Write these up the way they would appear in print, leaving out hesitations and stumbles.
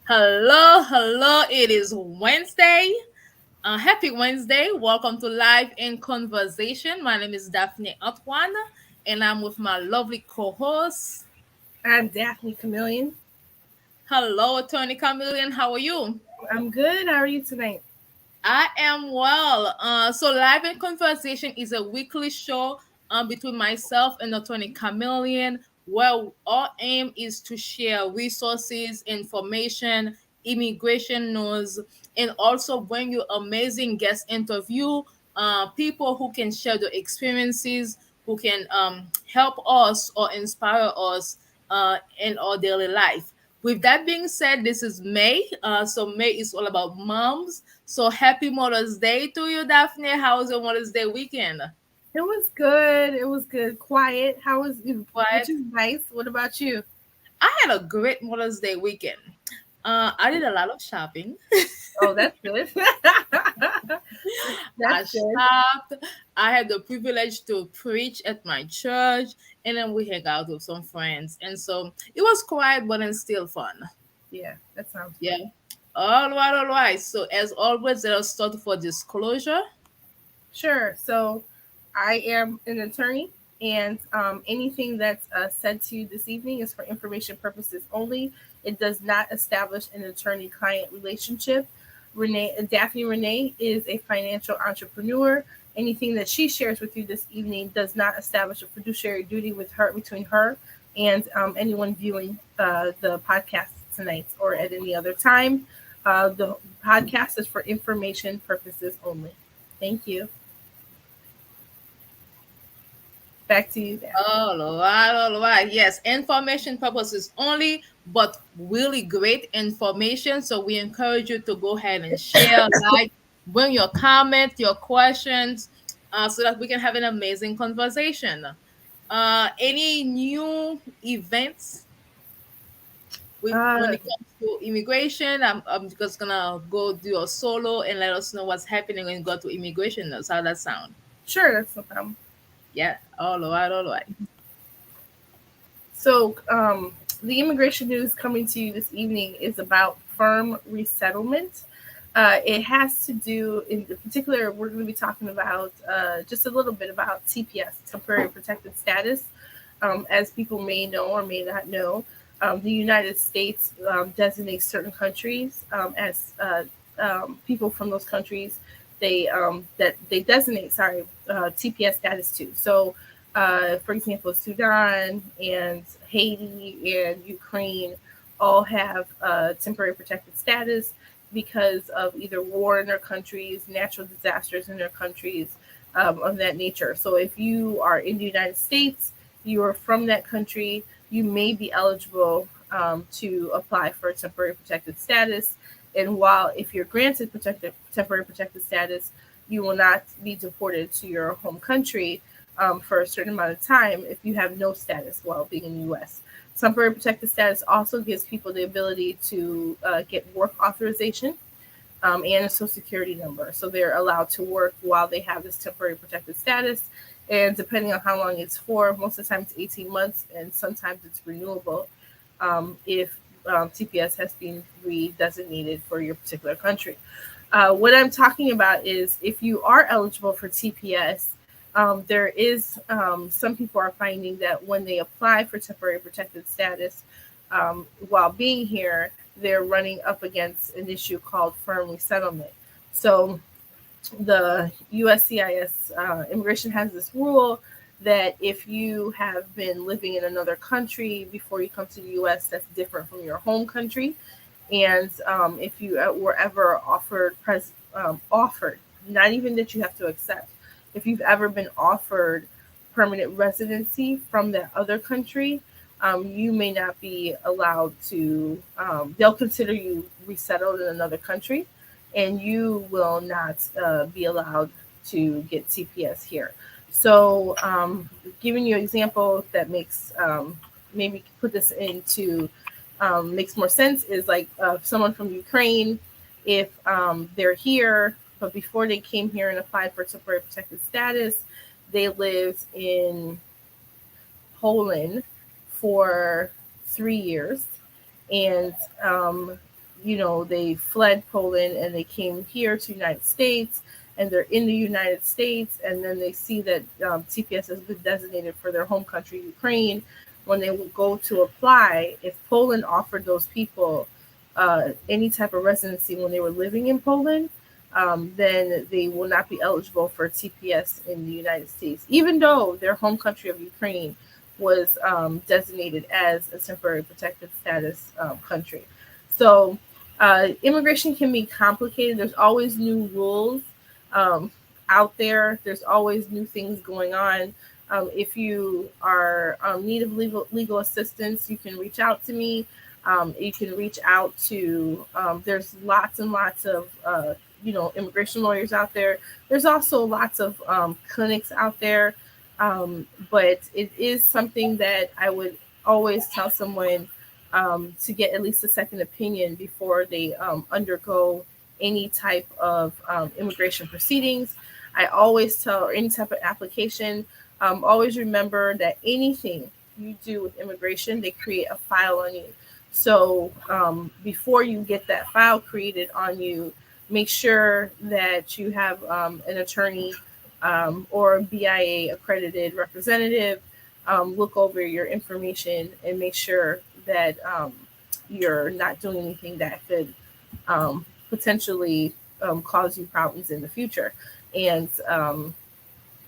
Hello. It is Wednesday. Happy Wednesday. Welcome to Live in Conversation. My name is Daphnée Antoine, and I'm with my lovely co host. I'm Daphnée Camilien. Hello, Tony Camillion. How are you? I'm good. How are you tonight? I am well. So Live in Conversation is a weekly show between myself and Attorney Chameleon, where our aim is to share resources, information, immigration news, and also bring you amazing guest interview, people who can share their experiences, who can help us or inspire us in our daily life. With that being said, this is May. So May is all about moms. So happy Mother's Day to you, Daphnée. How was your Mother's Day weekend? It was good. It was good. Quiet. How was you? Which What? is nice. What about you? I had a great Mother's Day weekend. I did a lot of shopping. Oh, that's good. I That's good. shopped. I had the privilege to preach at my church, and then we hang out with some friends. And so it was quiet, but it's still fun. Yeah, that sounds Yeah. fun. All right. So as always, let us start for disclosure. Sure. So, I am an attorney, and anything that's said to you this evening is for information purposes only. It does not establish an attorney-client relationship. Daphnée is a financial entrepreneur. Anything that she shares with you this evening does not establish a fiduciary duty with her between her and anyone viewing the podcast tonight or at any other time. The podcast is for information purposes only. Thank you. Back to you, Daphne. All right. Yes, information purposes only, but really great information. So we encourage you to go ahead and share, bring your comment, your questions, so that we can have an amazing conversation. Any new events when Uh, it comes to immigration? I'm just gonna go do a solo and let us know what's happening when you go to immigration. That's how that sound. sure, that's no problem. Yeah. All right. So, the immigration news coming to you this evening is about firm resettlement. It has to do, in particular, we're going to be talking about just a little bit about TPS, temporary protected status. As people may know or may not know, the United States designates certain countries as people from those countries that they designate, TPS status to. So, for example, Sudan and Haiti and Ukraine all have temporary protected status because of either war in their countries, natural disasters in their countries, of that nature. So if you are in the United States, you are from that country, you may be eligible to apply for temporary protected status. And while if you're granted temporary protected status, you will not be deported to your home country for a certain amount of time if you have no status while being in the U.S. Temporary protected status also gives people the ability to get work authorization and a social security number. So they're allowed to work while they have this temporary protected status. And depending on how long it's for, most of the time it's 18 months and sometimes it's renewable if TPS has been redesignated for your particular country. What I'm talking about is if you are eligible for TPS, there is some people are finding that when they apply for temporary protected status while being here, they're running up against an issue called firm resettlement. So the USCIS immigration has this rule that if you have been living in another country before you come to the US, that's different from your home country. And if you were ever offered, not even that you have to accept, if you've ever been offered permanent residency from that other country, you may not be allowed to. They'll consider you resettled in another country, and you will not be allowed to get TPS here. So, giving you an example that makes maybe put this into makes more sense is like someone from Ukraine, if they're here, but before they came here and applied for temporary protected status, they lived in Poland for 3 years, and they fled Poland and they came here to the United States, and they're in the United States, and then they see that TPS has been designated for their home country, Ukraine. When they will go to apply, if Poland offered those people any type of residency when they were living in Poland, then they will not be eligible for TPS in the United States, even though their home country of Ukraine was designated as a temporary protected status country. So immigration can be complicated. There's always new rules out there. There's always new things going on. If you are need of legal assistance, you can reach out to me. You can reach out to. There's lots and lots of immigration lawyers out there. There's also lots of clinics out there. But it is something that I would always tell someone to get at least a second opinion before they undergo any type of immigration proceedings. I always tell, or any type of application, always remember that anything you do with immigration, they create a file on you. So before you get that file created on you, make sure that you have an attorney or a BIA accredited representative look over your information and make sure that you're not doing anything that could potentially cause you problems in the future. And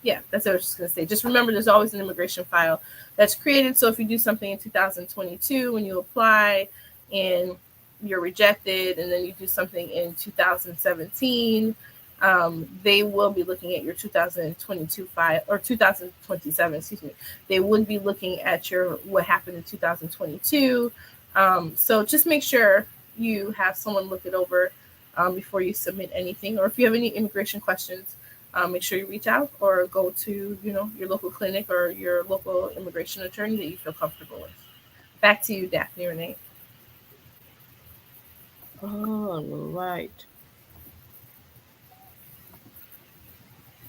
yeah, that's what I was just going to say. Just remember, there's always an immigration file that's created. So if you do something in 2022 when you apply and you're rejected, and then you do something in 2017, they will be looking at your 2022 file, or 2027, excuse me. They would be looking at what happened in 2022. So just make sure you have someone look it over before you submit anything. Or if you have any immigration questions, make sure you reach out or go to your local clinic or your local immigration attorney that you feel comfortable with. Back to you, Daphnée, René. All right.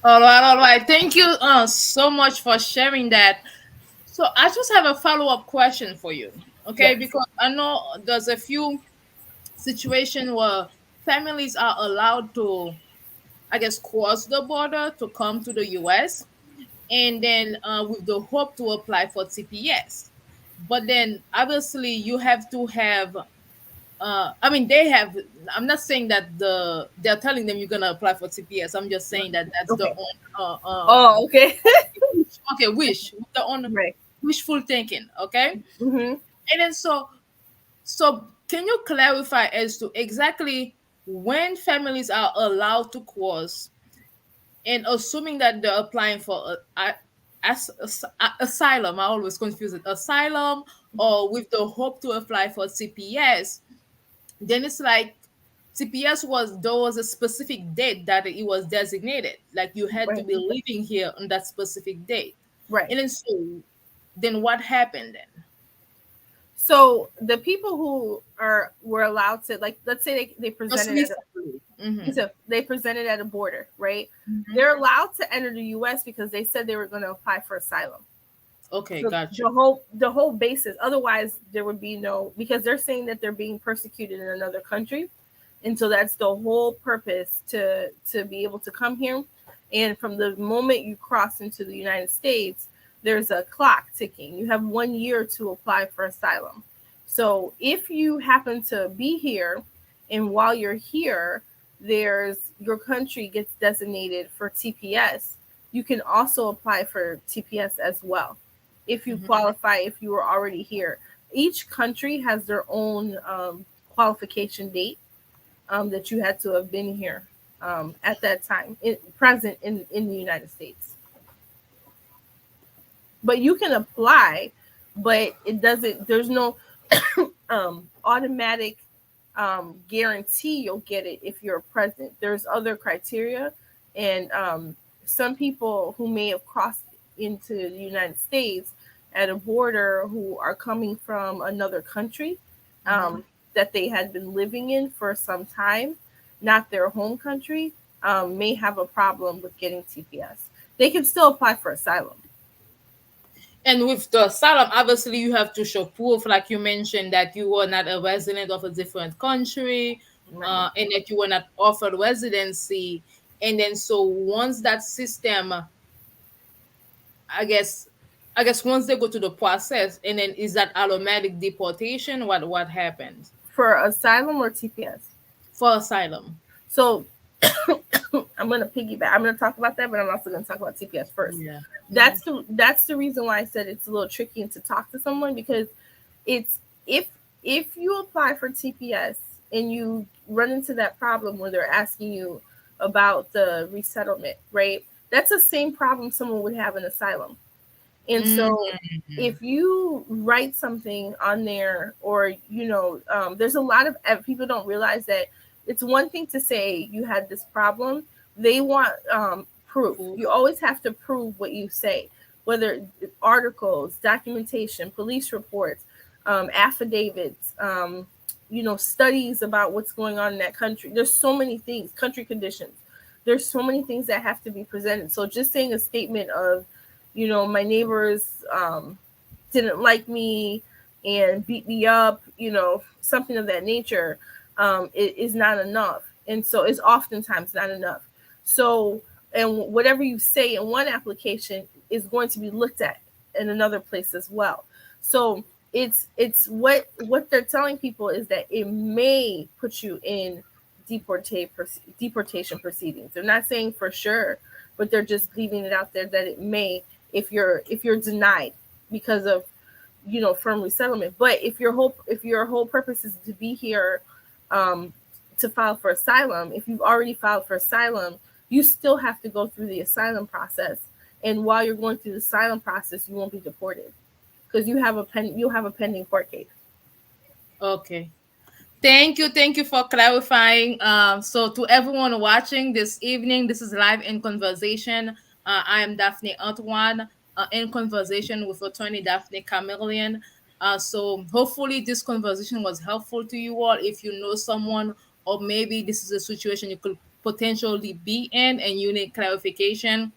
All right. Thank you so much for sharing that. So I just have a follow-up question for you. Okay, Yes. because I know there's a few situations where families are allowed to, I guess, cross the border to come to the US, and then with the hope to apply for TPS. But then obviously you have to have I mean, they have. I'm not saying that they're telling them you're gonna apply for TPS. I'm just saying that that's the Okay. own Oh, okay. wish, the own Right. wishful thinking. Okay, Mm-hmm. and then so can you clarify as to exactly when families are allowed to cross, and assuming that they're applying for asylum? I always confuse it, asylum, or with the hope to apply for TPS. Then it's like TPS there was a specific date that it was designated. Like you had to Right. be living here on that specific date. Right. And then what happened then? So the people who were allowed to, like, let's say they Just presented recently. so they presented at a border, right? Hmm. They're allowed to enter the U.S. because they said they were going to apply for asylum. Okay, So gotcha. the whole basis. Otherwise, there would be no, because they're saying that they're being persecuted in another country, and so that's the whole purpose to be able to come here. And from the moment you cross into the United States, there's a clock ticking. You have 1 year to apply for asylum. So if you happen to be here, and while you're here, your country gets designated for TPS, you can also apply for TPS as well if you Hmm. qualify, if you were already here. Each country has their own qualification date that you had to have been here at that time, present in the United States. But you can apply, but it doesn't, there's no automatic guarantee you'll get it if you're present. There's other criteria, and some people who may have crossed into the United States at a border who are coming from another country Hmm. that they had been living in for some time, not their home country, may have a problem with getting TPS. They can still apply for asylum. And with the asylum, obviously you have to show proof, like you mentioned, that you were not a resident of a different country, Right. and that you were not offered residency. And then so once that system, I guess, once they go to the process, and then is that automatic deportation? What happens For asylum or TPS? for asylum? So I'm gonna piggyback. I'm gonna talk about that, but I'm also gonna talk about TPS first. Yeah. Mhm. That's the reason why I said it's a little tricky to talk to someone, because it's if you apply for TPS and you run into that problem where they're asking you about the resettlement, right? That's the same problem someone would have in asylum. And so Mhm. if you write something on there, or there's a lot of people don't realize that it's one thing to say you had this problem. They want proof. You Proof. always have to prove what you say, whether articles, documentation, police reports, affidavits, studies about what's going on in that country. There's so many things, country conditions. There's so many things that have to be presented. So just saying a statement of, my neighbors didn't like me and beat me up, something of that nature, it is not enough. And so it's oftentimes not enough. So, and whatever you say in one application is going to be looked at in another place as well. So it's what they're telling people is that it may put you in deportation proceedings. They're not saying for sure, but they're just leaving it out there that it may, if you're denied because of firm resettlement. But if your whole purpose is to be here, um, to file for asylum, if you've already filed for asylum, you still have to go through the asylum process. And while you're going through the asylum process, you won't be deported because you'll have a pending court case. Okay. Thank you for clarifying. So to everyone watching this evening, this is live in conversation. I am Daphnée Antoine, in conversation with attorney Daphnée Camilien. So hopefully this conversation was helpful to you all. If you know someone, or maybe this is a situation you could potentially be in and you need clarification,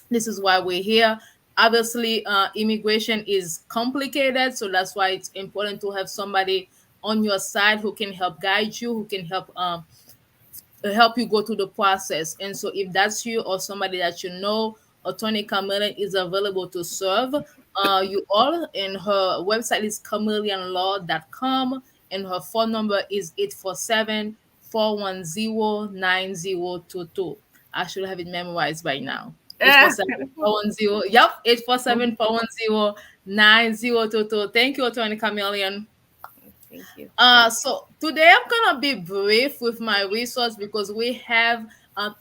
this is why we're here. Obviously, immigration is complicated, so that's why it's important to have somebody on your side who can help guide you, who can help you go through the process. And so, if that's you or somebody that you know, Attorney Camillion is available to serve you all. And her website is chameleonlaw.com, and her phone number is 847-410-9022. I should have it memorized by now. 847-410. Yep, 847-410-9022. Thank you, Attorney Chameleon. Thank you. So today I'm gonna be brief with my resource because we have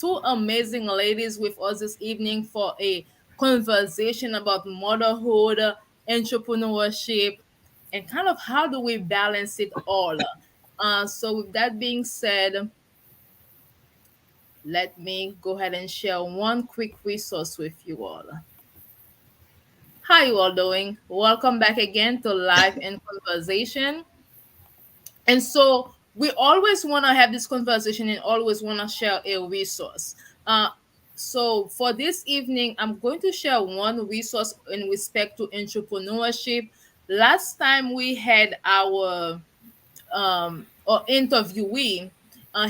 two amazing ladies with us this evening for a conversation about motherhood, entrepreneurship, and kind of how do we balance it all. So with that being said, let me go ahead and share one quick resource with you all. How you all doing? Welcome back again to Live in Conversation. And so we always want to have this conversation and always want to share a resource. Uh, so for this evening, I'm going to share one resource in respect to entrepreneurship. Last time we had our interviewee,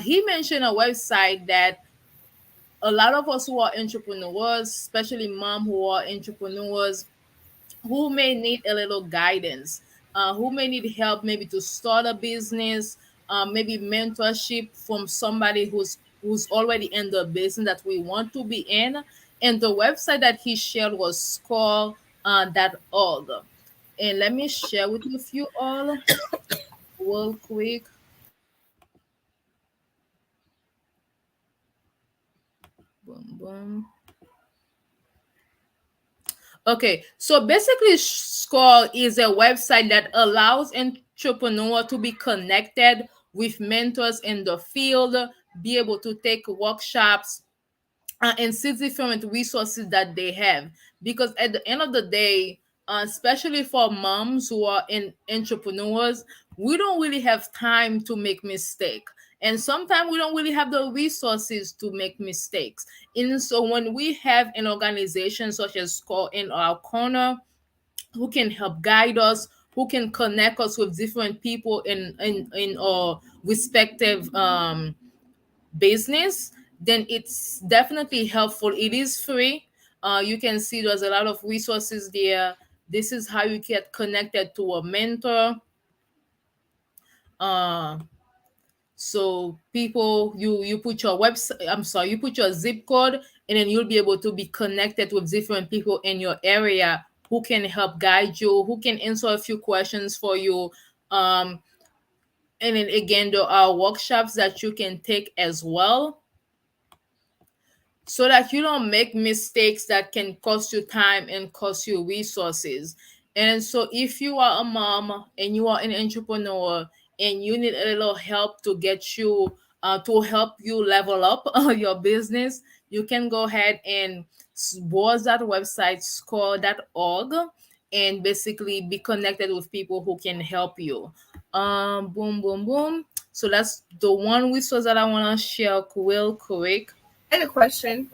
he mentioned a website that a lot of us who are entrepreneurs, especially mom who are entrepreneurs, who may need a little guidance, who may need help maybe to start a business, maybe mentorship from somebody who's already in the business that we want to be in. And the website that he shared was score.org. And let me share with you all real quick. Boom, boom. Okay, so basically, Score is a website that allows entrepreneur to be connected with mentors in the field, be able to take workshops, and see different resources that they have. Because at the end of the day, especially for moms who are in entrepreneurs, we don't really have time to make mistake, and sometimes we don't really have the resources to make mistakes. And so when we have an organization such as Score in our corner, who can help guide us, who can connect us with different people in our respective business, then it's definitely helpful. It is free. You can see there's a lot of resources there. This is how you get connected to a mentor. Uh, so people, you put your website, I'm sorry, you put your zip code, and then you'll be able to be connected with different people in your area who can help guide you, who can answer a few questions for you. Um, and then again, there are workshops that you can take as well, so that you don't make mistakes that can cost you time and cost you resources. And so if you are a mom and you are an entrepreneur and you need a little help to get you to help you level up your business, you can go ahead and browse that website score.org and basically be connected with people who can help you. Boom, boom, boom. So that's the one resource that I want to share real quick. And a question.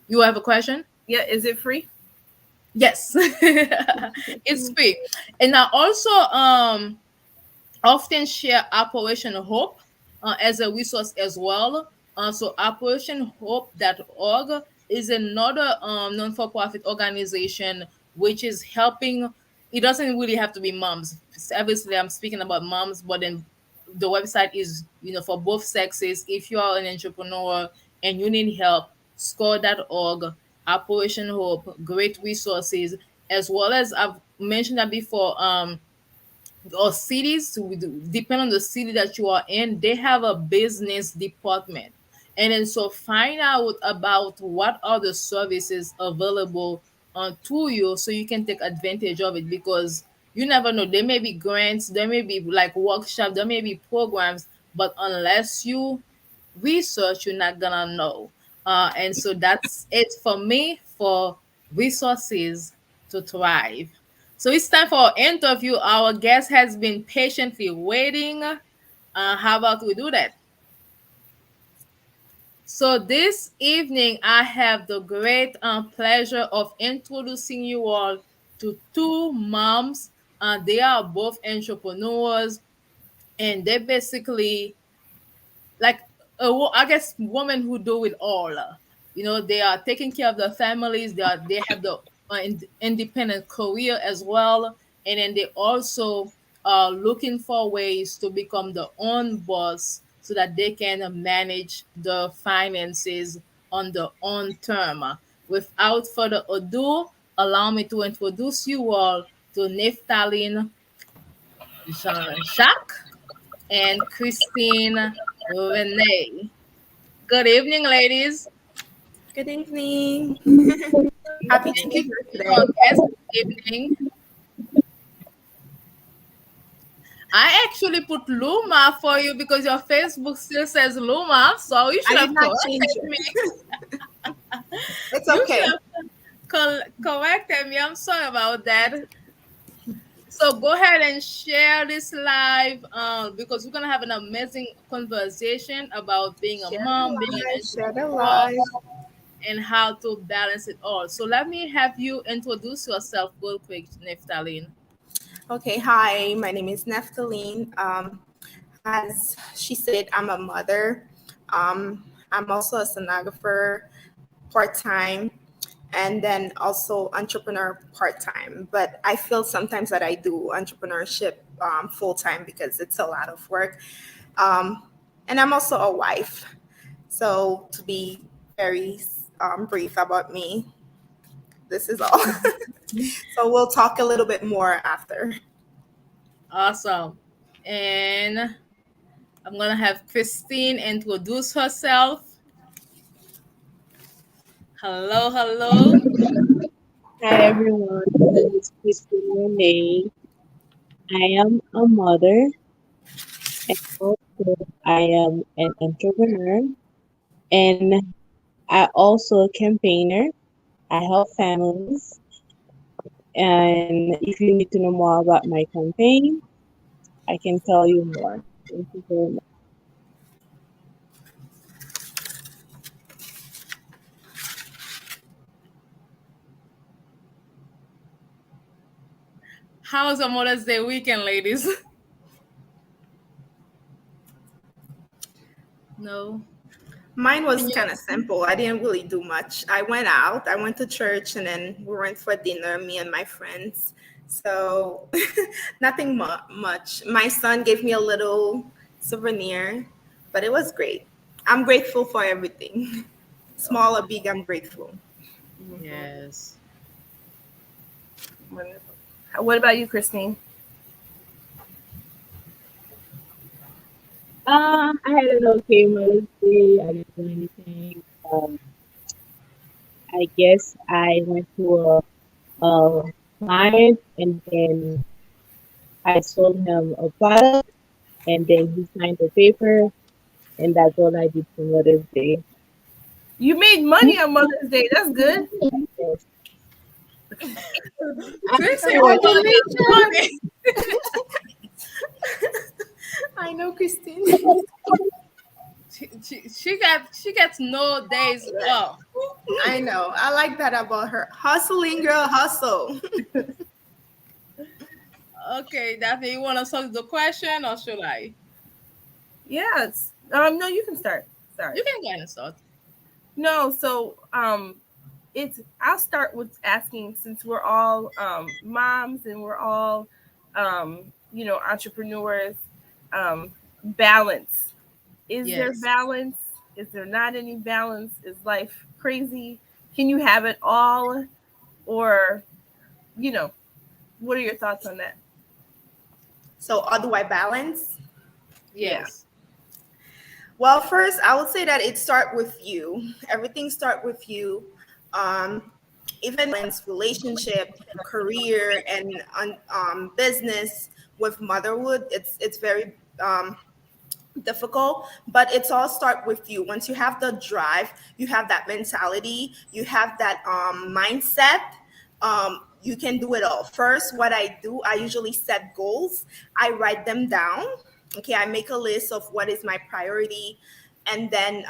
You have a question? Yeah, is it free? Yes. It's free. And I also often share Operation Hope as a resource as well. So operationhope.org is another non-for-profit organization which is helping. It doesn't really have to be moms. Obviously, I'm speaking about moms, but then the website is, for both sexes. If you are an entrepreneur and you need help, score.org, Operation Hope, great resources, as well as I've mentioned that before. Or cities, depend on the city that you are in, they have a business department. And then so find out about what are the services available to you, so you can take advantage of it, because you never know, there may be grants, there may be like workshop, there may be programs, but unless you research, you're not gonna know. And so that's it for me for resources to thrive. So it's time for our interview. Our guest has been patiently waiting. How about we do that? So this evening, I have the great pleasure of introducing you all to two moms. They are both entrepreneurs, and they basically like I guess women who do it all. They are taking care of their families. They have the independent career as well, and then they also are looking for ways to become their own boss so that they can manage the finances on their own term. Without further ado, allow me to introduce you all to Nephthaline, Jean-Jacques, and Christine Renee. Good evening, ladies. Good evening. Happy to And be here introduce today. our guest this evening. I actually put Luma for you because your Facebook still says Luma, so you I should did have not change corrected me. it. It's You should okay. have corrected me. I'm sorry about that. So go ahead and share this live because we're gonna have an amazing conversation about being a Share the mom, being an live, share the entrepreneur, live. and how to balance it all. So let me have you introduce yourself real quick, Nephthaline. Okay, hi, my name is Nephthaline. As she said, I'm a mother. I'm also a sonographer part-time and then also entrepreneur part-time. But I feel sometimes that I do entrepreneurship full-time because it's a lot of work. Um, and I'm also a wife. So to be very brief about me, this is all. So we'll talk a little bit more after. Awesome. And I'm gonna have Christine introduce herself. Hello, hello. Hi everyone, my name is Christine René. I am a mother and also I am an entrepreneur and I also a campaigner. I help families and if you need to know more about my campaign, I can tell you more. Thank you very much. How was your Mother's Day weekend, ladies? No. Mine Can was you? kind of simple. I didn't really do much. I went out, I went to church, and then we went for dinner, me and my friends. So nothing much. My son gave me a little souvenir, but it was great. I'm grateful for everything. Small or big, I'm grateful. Yes. Wonderful. What about you, Christine? I had an okay Mother's Day. I didn't do anything. I guess I went to a client and then I sold him a product and then he signed the paper and that's all I did for Mother's Day. You made money on Mother's Day. That's good. Yes. Chrissy, what about Congratulations! you? I know, Christine. She gets no days off. I know. I like that about her. Hustling girl, hustle. Okay, Daphne, you want to solve the question or should I? Yes. No, you can start. Sorry. You can go ahead and start. No, so it's I'll start with asking, since we're all moms and we're all entrepreneurs, balance. Is there Yes. balance? Is there not any balance? Is life crazy? Can you have it all? Or, what are your thoughts on that? So, how do I balance? Yeah. Yes. Well, first, I would say that it start with you. Everything start with you. Even relationship, career, and business with motherhood, it's very difficult, but it's all start with you. Once you have the drive, you have that mentality, you have that mindset, you can do it all. First, what I do, I usually set goals. I write them down. Okay, I make a list of what is my priority. And then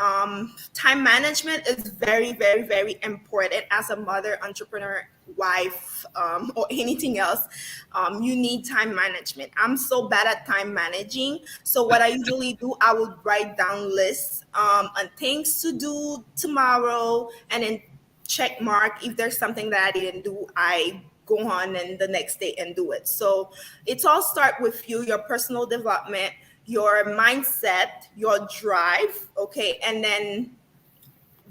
time management is very, very, very important as a mother, entrepreneur, wife, or anything else. You need time management. I'm so bad at time managing. So what I usually do, I would write down lists on things to do tomorrow, and then check mark. If there's something that I didn't do, I go on and the next day and do it. So it's all start with you, your personal development, your mindset, your drive, okay, and then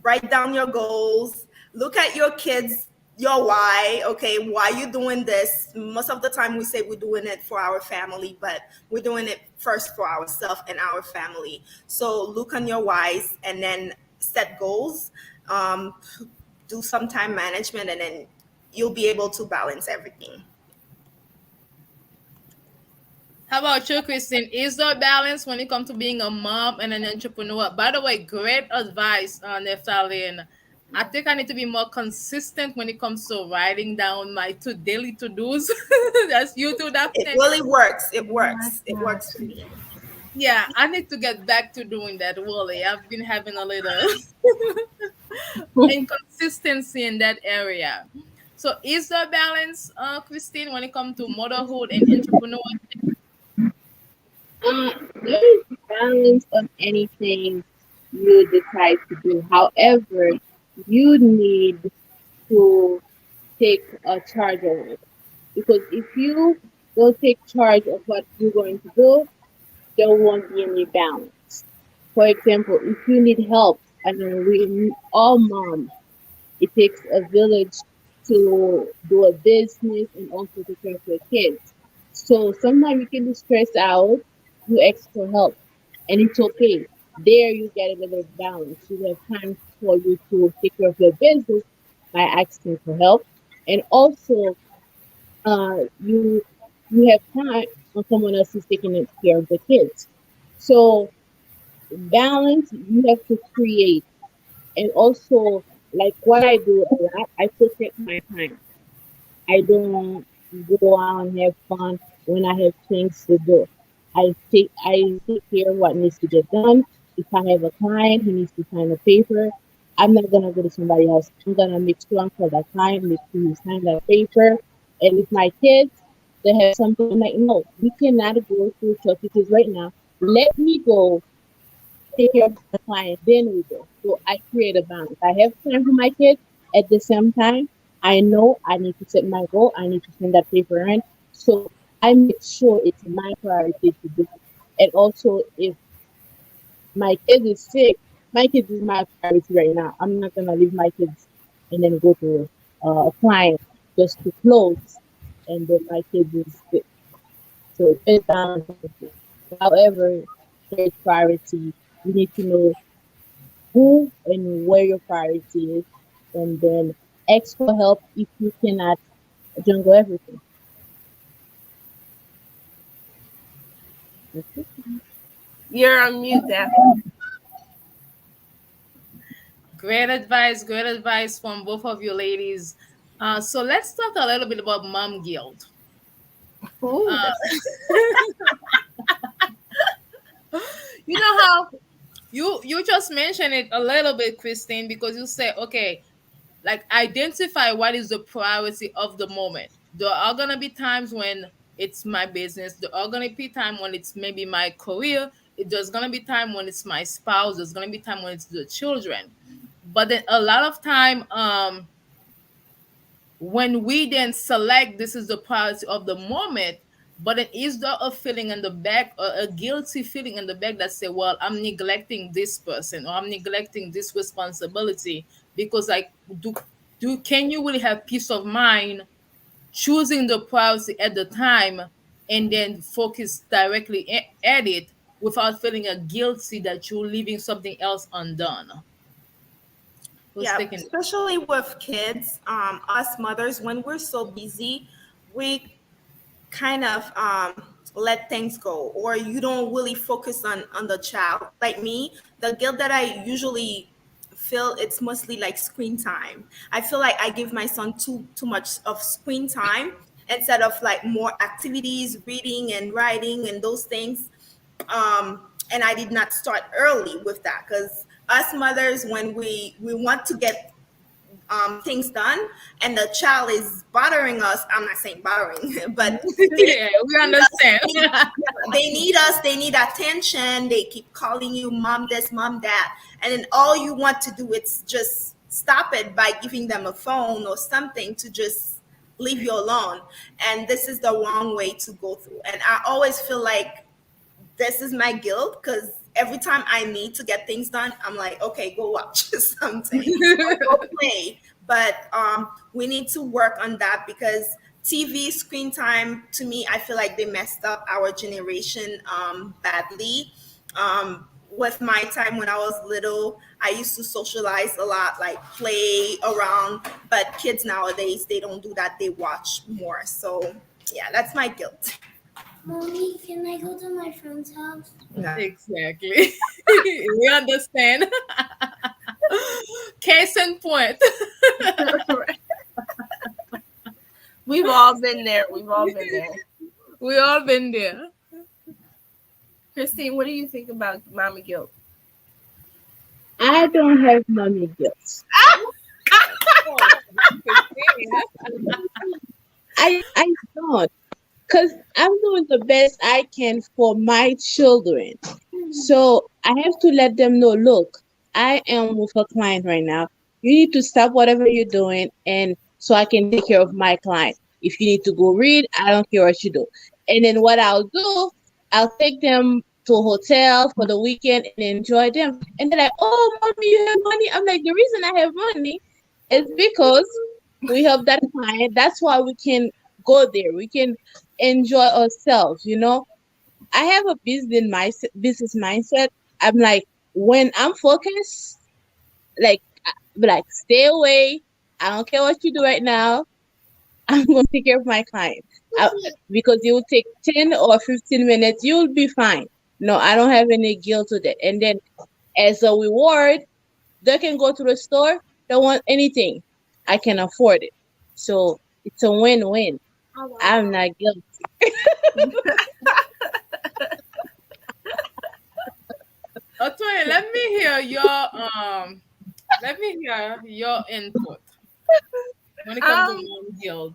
write down your goals, look at your kids, your why, okay, why you doing this. Most of the time we say we're doing it for our family, but we're doing it first for ourselves and our family. So look on your whys and then set goals, um, do some time management, and then you'll be able to balance everything. How about you, Christine? Is there balance when it comes to being a mom and an entrepreneur? By the way, great advice, Nephthaline. I think I need to be more consistent when it comes to writing down my daily to dos. That's you too, It Daphne. really works. It My works. It God. works for me. Yeah, I need to get back to doing that. Really, I've been having a little inconsistency in that area. So, is there balance, Christine, when it comes to motherhood and entrepreneurship? There is balance on anything you decide to do. However, you need to take a charge of it. Because if you don't take charge of what you're going to do, there won't be any balance. For example, if you need help, and then we all moms, it takes a village to do a business and also to care for kids. So sometimes you can be stressed out, you ask for help, and it's okay. There you get a little balance. You have time for you to take care of your business by asking for help, and also you have time when someone else is taking care of the kids. So balance you have to create, and also like what I do a lot, I protect my time. I don't go out and have fun when I have things to do. I take care of what needs to get done. If I have a client who needs to sign a paper, I'm not gonna go to somebody else. I'm gonna make sure I call that client, make sure he sign that paper. And with my kids, They have something like, no, we cannot go to churches right now. Let me go take care of the client, then we go. So I create a balance. I have time for my kids. At the same time, I know I need to set my goal. I need to send that paper in. So I make sure it's my priority to do it. And also, if my kid is sick, my kid is my priority right now. I'm not gonna leave my kids and then go to a client just to close, and then my kid is sick. So there's balance in it. However, there's priority. You need to know who and where your priority is, and then ask for help if you cannot jungle everything. That's it. You're on mute, Daphne. Great advice from both of you ladies. So let's talk a little bit about mom guilt. Ooh, Uh, that's you know how you just mentioned it a little bit, Christine, because you say, okay, like identify what is the priority of the moment. There are gonna be times when it's my business. There are gonna be time when it's maybe my career. There's gonna be time when it's my spouse. There's gonna be time when it's the children. But then a lot of time, when we then select this is the priority of the moment, but then is there a feeling in the back, or a guilty feeling in the back that say, well, I'm neglecting this person or I'm neglecting this responsibility, because like do can you really have peace of mind choosing the priority at the time and then focus directly at it without feeling a guilty that you're leaving something else undone? Who's Yeah, taking? especially with kids, us mothers, when we're so busy, we kind of let things go, or you don't really focus on the child. Like me, the guilt that I usually feel, it's mostly like screen time. I feel like I give my son too much of screen time instead of like more activities, reading and writing and those things. And I did not start early with that, because us mothers, when we want to get things done, and the child is bothering us. I'm not saying bothering, but they Yeah, we need us. understand. They need us. They need attention. They keep calling you mom this, mom that, and then all you want to do is just stop it by giving them a phone or something to just leave you alone. And this is the wrong way to go through. And I always feel like this is my guilt, because every time I need to get things done, I'm like, okay, go watch something or go play. But we need to work on that, because TV screen time, to me, I feel like they messed up our generation badly. With my time when I was little, I used to socialize a lot, like play around. But kids nowadays, they don't do that. They watch more. So yeah, that's my guilt. Mommy, can I go to my friend's house? No. Exactly. We understand. Case in point. right. We've all been there. We've all been there. We all been there. Christine, what do you think about mama guilt? I don't have mommy guilt. I don't, because I'm doing the best I can for my children. So I have to let them know, look, I am with a client right now. You need to stop whatever you're doing, and so I can take care of my client. If you need to go read, I don't care what you do. And then what I'll do, I'll take them to a hotel for the weekend and enjoy them. And they're like, oh, mommy, you have money. I'm like, the reason I have money is because we help that client. That's why we can go there. We can enjoy ourselves, you know. I have a business mindset. I'm like, when I'm focused, like, stay away. I don't care what you do right now. I'm going to take care of my client. Because it will take 10 or 15 minutes. You'll be fine. No, I don't have any guilt with it. And then as a reward, they can go to the store. Don't want anything. I can afford it. So it's a win-win. I'm not guilty. Otoy, let me hear your input when it comes to Um, mom guilt.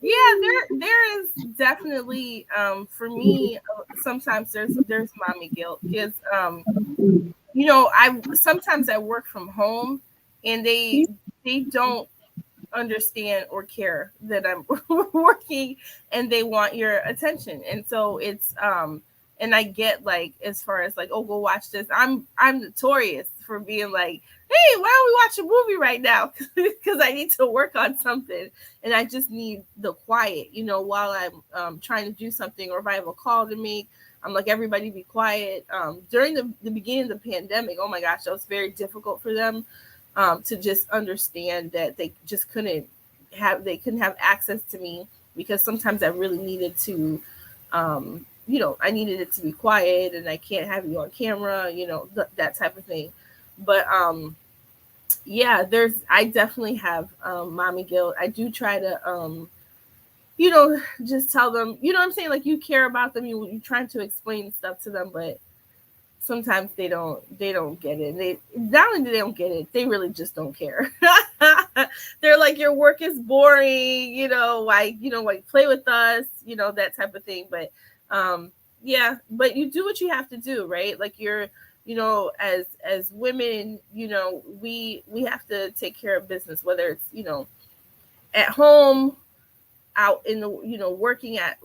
there is definitely for me sometimes there's mommy guilt because I sometimes I work from home and they don't understand or care that I'm working and they want your attention. And so it's and I get like as far as like, oh, go watch this. I'm notorious for being like, hey, why don't we watch a movie right now? Because I need to work on something and I just need the quiet, while I'm trying to do something, or if I have a call to make, I'm like, everybody be quiet. During the beginning of the pandemic, oh my gosh, that was very difficult for them to just understand that they just couldn't have access to me, because sometimes I really needed to, I needed it to be quiet and I can't have you on camera, that type of thing. But yeah, I definitely have mommy guilt. I do try to just tell them, what I'm saying, like you care about them, you're trying to explain stuff to them, but sometimes they don't get it. They not only do they don't get it, they really just don't care. They're like, your work is boring, why play with us, that type of thing. But yeah, but you do what you have to do, right? Like you're, as women, we have to take care of business, whether it's, at home, out in the, working at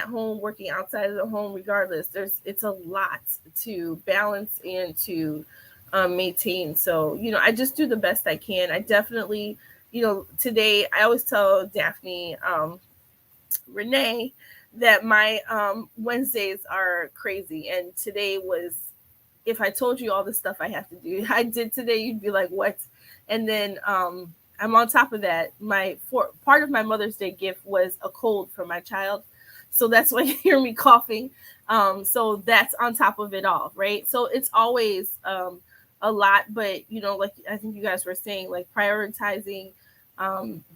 home, working outside of the home, regardless, it's a lot to balance and to maintain. So, I just do the best I can. I definitely, today I always tell Daphnée, René, that my Wednesdays are crazy. And today was, if I told you all the stuff I have to do, I did today, you'd be like, what? And then I'm on top of that. Part of my Mother's Day gift was a cold for my child. So that's why you hear me coughing. So that's on top of it all, right? So it's always a lot, but like I think you guys were saying, like prioritizing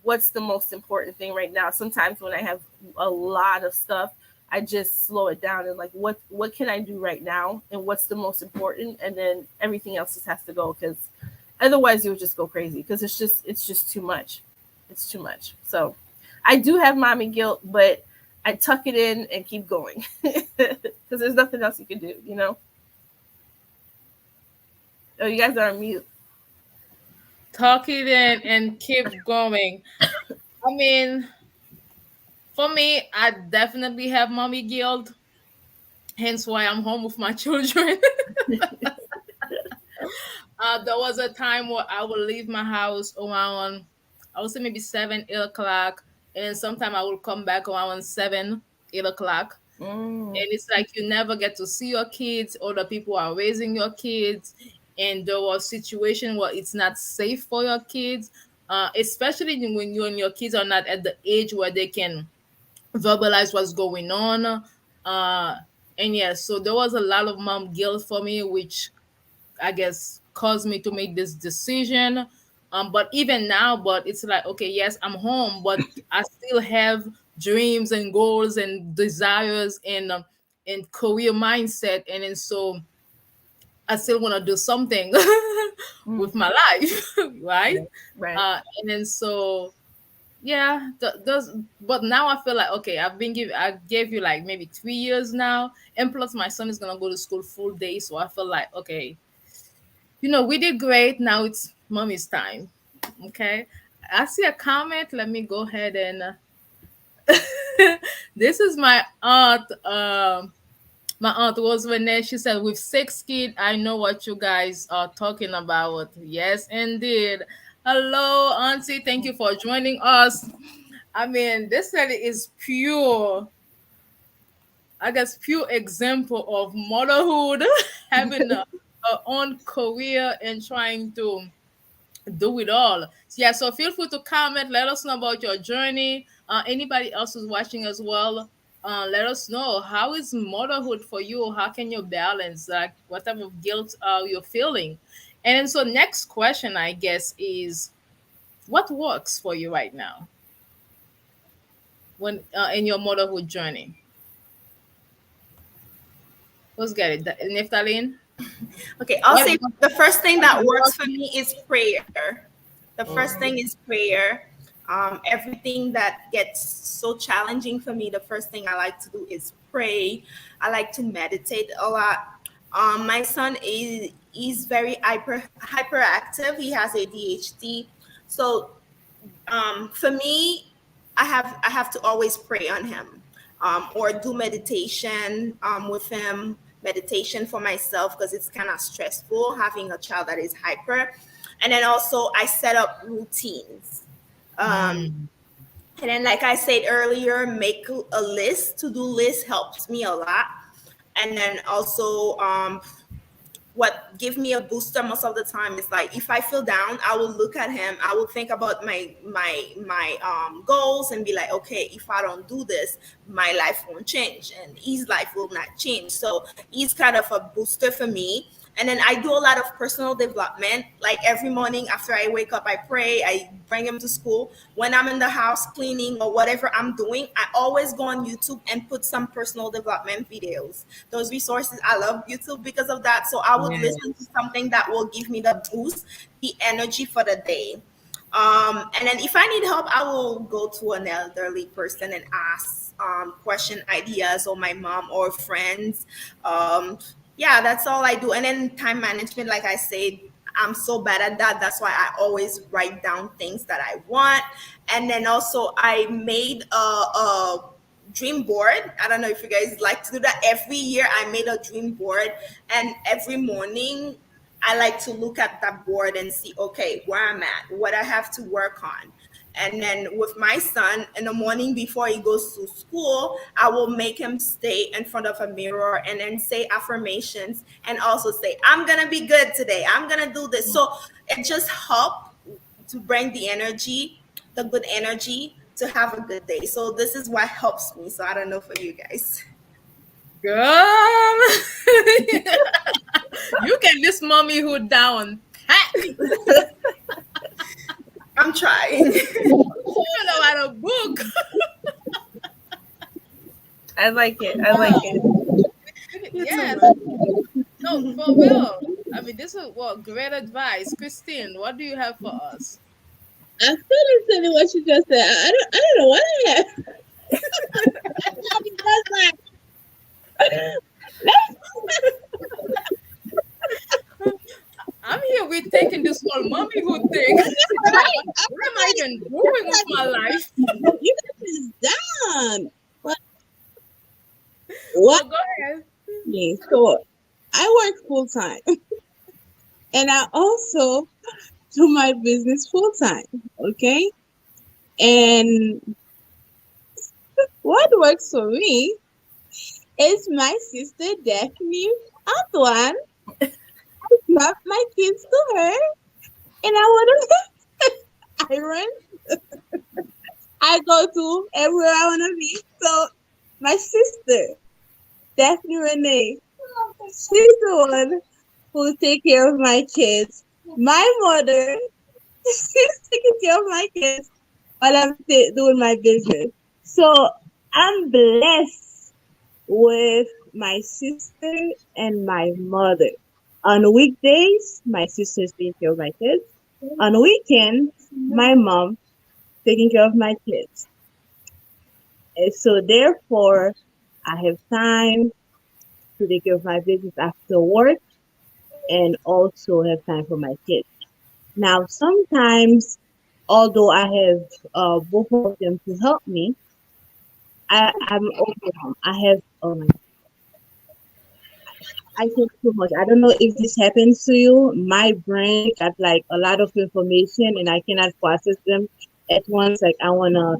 what's the most important thing right now. Sometimes when I have a lot of stuff, I just slow it down and like, what can I do right now? And what's the most important? And then everything else just has to go, because otherwise you'll just go crazy, because it's just too much. It's too much. So I do have mommy guilt, but I tuck it in and keep going because there's nothing else you can do, Oh, you guys are on mute. Tuck it in and keep going. I mean, for me, I definitely have mommy guilt. Hence why I'm home with my children. There was a time where I would leave my house around, I would say maybe 7, 8 o'clock. And sometime I will come back around 7, 8 o'clock. And it's like you never get to see your kids, or the people are raising your kids. And there was situation where it's not safe for your kids, especially when you and your kids are not at the age where they can verbalize what's going on. And yes, so there was a lot of mom guilt for me, which I guess caused me to make this decision. But even now, but it's like, okay, yes, I'm home, but I still have dreams and goals and desires and career mindset, and then so I still want to do something with my life, right? Right. And then so yeah, does but now I feel like, okay, I gave you like maybe 3 years now, and plus my son is gonna go to school full day, so I feel like, okay, we did great. Now it's mommy's time. Okay. I see a comment. Let me go ahead and this is my aunt. My aunt was René. She said, with 6 kids, I know what you guys are talking about. Yes, indeed. Hello, Auntie. Thank you for joining us. I mean, this really is pure, I guess, pure example of motherhood, having a own career and trying to do it all. Yeah, so feel free to comment. Let us know about your journey. Anybody else who's watching as well, let us know, how is motherhood for you? How can you balance? Like, what type of guilt you're feeling? And then, so next question, I guess, is what works for you right now when in your motherhood journey? Let's get it, Nephthaline. Okay, I'll What, say the first thing that what works for me is prayer. The first thing is prayer. Everything that gets so challenging for me, the first thing I like to do is pray. I like to meditate a lot. My son is very hyperactive. He has ADHD. So for me, I have to always pray on him, or do meditation with him. Meditation for myself because it's kind of stressful having a child that is hyper, and then also I set up routines. Um, Mm. and then, like I said earlier, make a list. To do list helps me a lot. And then also, what give me a booster most of the time is like if I feel down, I will look at him. I will think about my goals and be like, okay, if I don't do this, my life won't change, and his life will not change. So he's kind of a booster for me. And then I do a lot of personal development. Like every morning after I wake up, I pray, I bring him to school. When I'm in the house cleaning or whatever I'm doing, I always go on YouTube and put some personal development videos. Those resources, I love YouTube because of that. So I would listen to Yes. something that will give me the boost, the energy for the day. And then if I need help, I will go to an elderly person and ask question ideas, or my mom or friends. Yeah, that's all I do. And then time management, like I said, I'm so bad at that. That's why I always write down things that I want. And then also I made a dream board. I don't know if you guys like to do that. Every year I made a dream board, and every morning I like to look at that board and see, okay, where I'm at, what I have to work on. And then with my son, in the morning before he goes to school, I will make him stay in front of a mirror and then say affirmations, and also say, I'm going to be good today. I'm going to do this. So it just helps to bring the energy, the good energy, to have a good day. So this is what helps me. So I don't know for you guys. Girl, you get this mommyhood down pat. I'm trying. You know how to book. I like it. I like it. Yes. No, for real. I mean, this is what great advice. Christine, what do you have for us? After listening to what you just said, I don't know what I have. Just like, I'm here with taking this whole mommyhood thing. Like, what am I even doing with my life? you is done. But Well, what? go ahead. So I work full time, and I also do my business full time. Okay, and what works for me is my sister Daphnée Antoine. I drop my kids to her, and I want to iron. I go to everywhere I want to be. So my sister, Daphnée René, she's the one who take care of my kids. My mother, she's taking care of my kids while I'm doing my business. So I'm blessed with my sister and my mother. On weekdays, my sister's taking care of my kids. On weekends, my mom taking care of my kids. And so therefore, I have time to take care of my business after work and also have time for my kids. Now, sometimes, although I have both of them to help me, I'm overwhelmed. I have, oh my, I think too much. I don't know if this happens to you. My brain got like a lot of information and I cannot process them at once. Like I wanna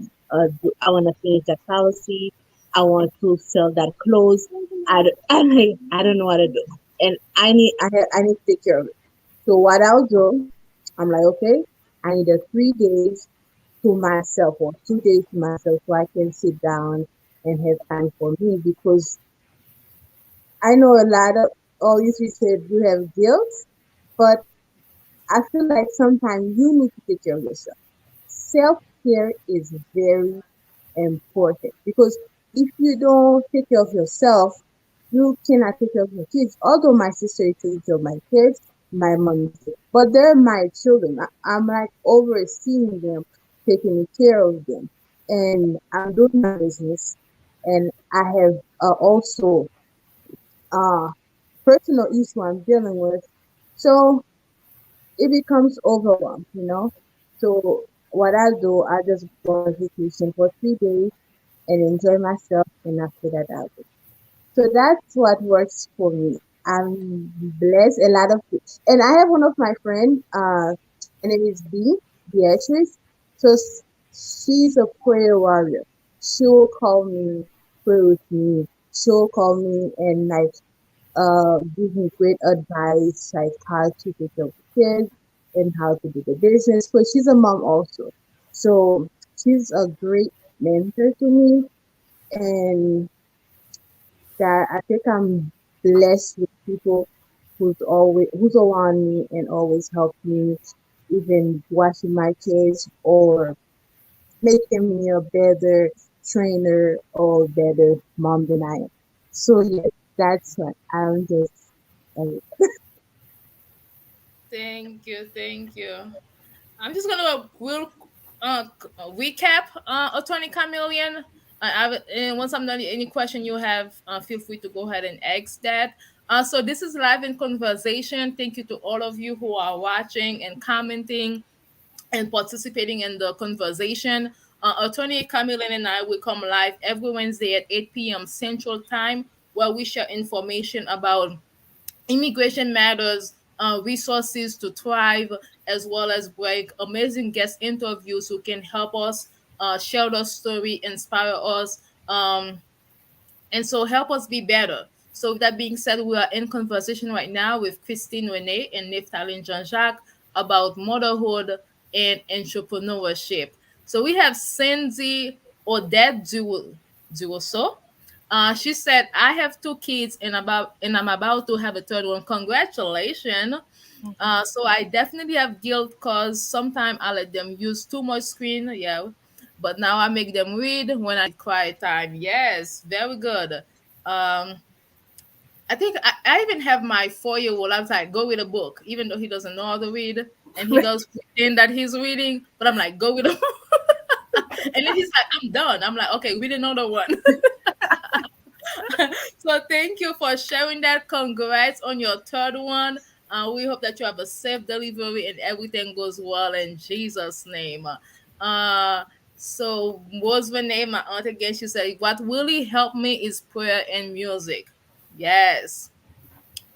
finish that policy. I want to sell that clothes. I don't know what to do, and I need to take care of it. So what I'll do, I'm like, okay, I need a 3 days to myself or 2 days to myself so I can sit down and have time for me because I know a lot of all you three said you have guilt, but I feel like sometimes you need to take care of yourself. Self care is very important because if you don't take care of yourself, you cannot take care of your kids. Although my sister is taking care of my kids, my mom is, but they're my children. I'm like overseeing them. taking care of them. And I'm doing my business, and I have also uh, personal issue I'm dealing with. So it becomes overwhelmed. So what I do, I just go on vacation for 3 days and enjoy myself, and after that, I'll go. So that's what works for me. I'm blessed a lot of, and I have one of my friends. Her name is Beatrice. So she's a prayer warrior. She will call me, pray with me. She'll call me and like give me great advice, like how to take care of the kids and how to do the business. But she's a mom also, so she's a great mentor to me, and that I think I'm blessed with people who's around me and always help me, even watching my kids or making me a better trainer or better mom than I am. So yes, that's what I'm just. Thank you, thank you. I'm just gonna real recap, Attorney Chameleon. And once I'm done, any question you have, feel free to go ahead and ask that. So this is live in conversation. Thank you to all of you who are watching and commenting and participating in the conversation. Attorney Chameleon and I will come live every Wednesday at 8 p.m. Central Time, where we share information about immigration matters, resources to thrive, as well as break amazing guest interviews who can help us share their story, inspire us, and so help us be better. So with that being said, we are in conversation right now with Christine René and Nephatine Jean-Jacques about motherhood and entrepreneurship. So we have Cindy Odette Duoso. She said, "I have two kids and I'm about to have a third one. Congratulations!" So I definitely have guilt because sometimes I let them use too much screen. Yeah, but now I make them read when I quiet time. Yes, very good. Um, I think I even have my 4-year-old. I was like, go with a book, even though he doesn't know how to read, and he does pretend that he's reading. But I'm like, go with a book. And then he's like, I'm done. I'm like, okay, read another one. So thank you for sharing that. Congrats on your third one. We hope that you have a safe delivery and everything goes well in Jesus' name. Uh, so was the name my aunt again? She said, "What really helped me is prayer and music." Yes,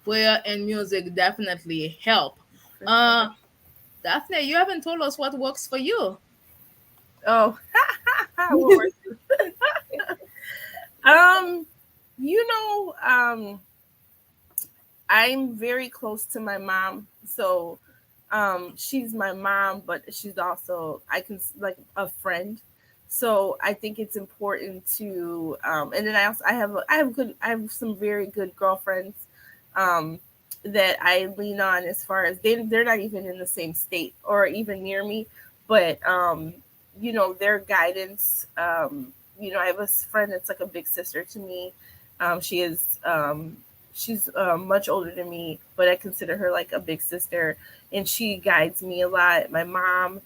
prayer and music definitely help. For sure. Uh, Daphne, you haven't told us what works for you. Oh, what works? Um, you know, I'm very close to my mom, so she's my mom, but she's also I can like a friend. So I think it's important to and then I have some very good girlfriends um, that I lean on as far as they're not even in the same state or even near me, but their guidance. I have a friend that's like a big sister to me. She is she's much older than me, but I consider her like a big sister, and she guides me a lot. My mom,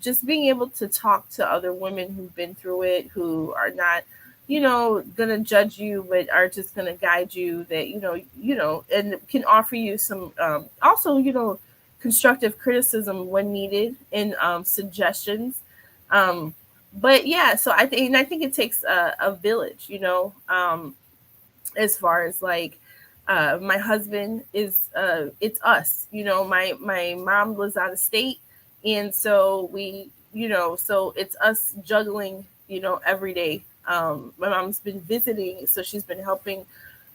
just being able to talk to other women who've been through it, who are not, gonna judge you, but are just gonna guide you. That and can offer you some, also, constructive criticism when needed and suggestions. Um, but yeah, so I think it takes a village, as far as like my husband is it's us, my mom lives out of state, and so so it's us juggling, every day. My mom's been visiting, so she's been helping.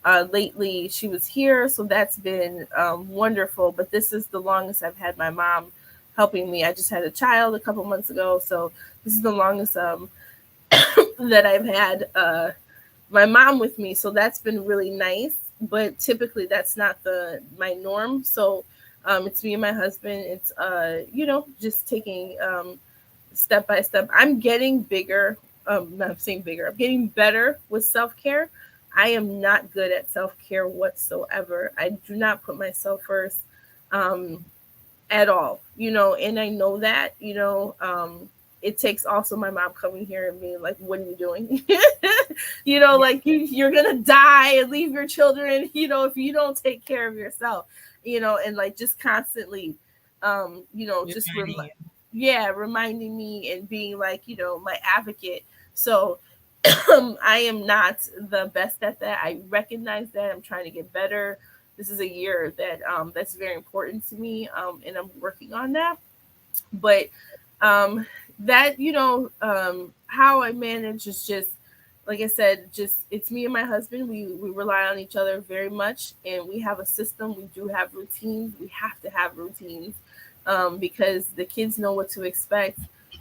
Lately she was here, so that's been wonderful, but this is the longest I've had my mom helping me. I just had a child a couple months ago, so this is the longest that I've had my mom with me, so that's been really nice. But typically that's not the my norm. So it's me and my husband. It's just taking step by step. I'm getting bigger. Not saying bigger. I'm getting better with self care. I am not good at self care whatsoever. I do not put myself first um, at all. And I know that. it takes also my mom coming here and being like, what are you doing? Like you're gonna die and leave your children, if you don't take care of yourself, and like just constantly just reminding me and being like, my advocate. So I am not the best at that. I recognize that. I'm trying to get better. This is a year that that's very important to me, and I'm working on that. But that how I manage is just like I said, just it's me and my husband. We rely on each other very much, and we have a system. We do have routines. We have to have routines because the kids know what to expect.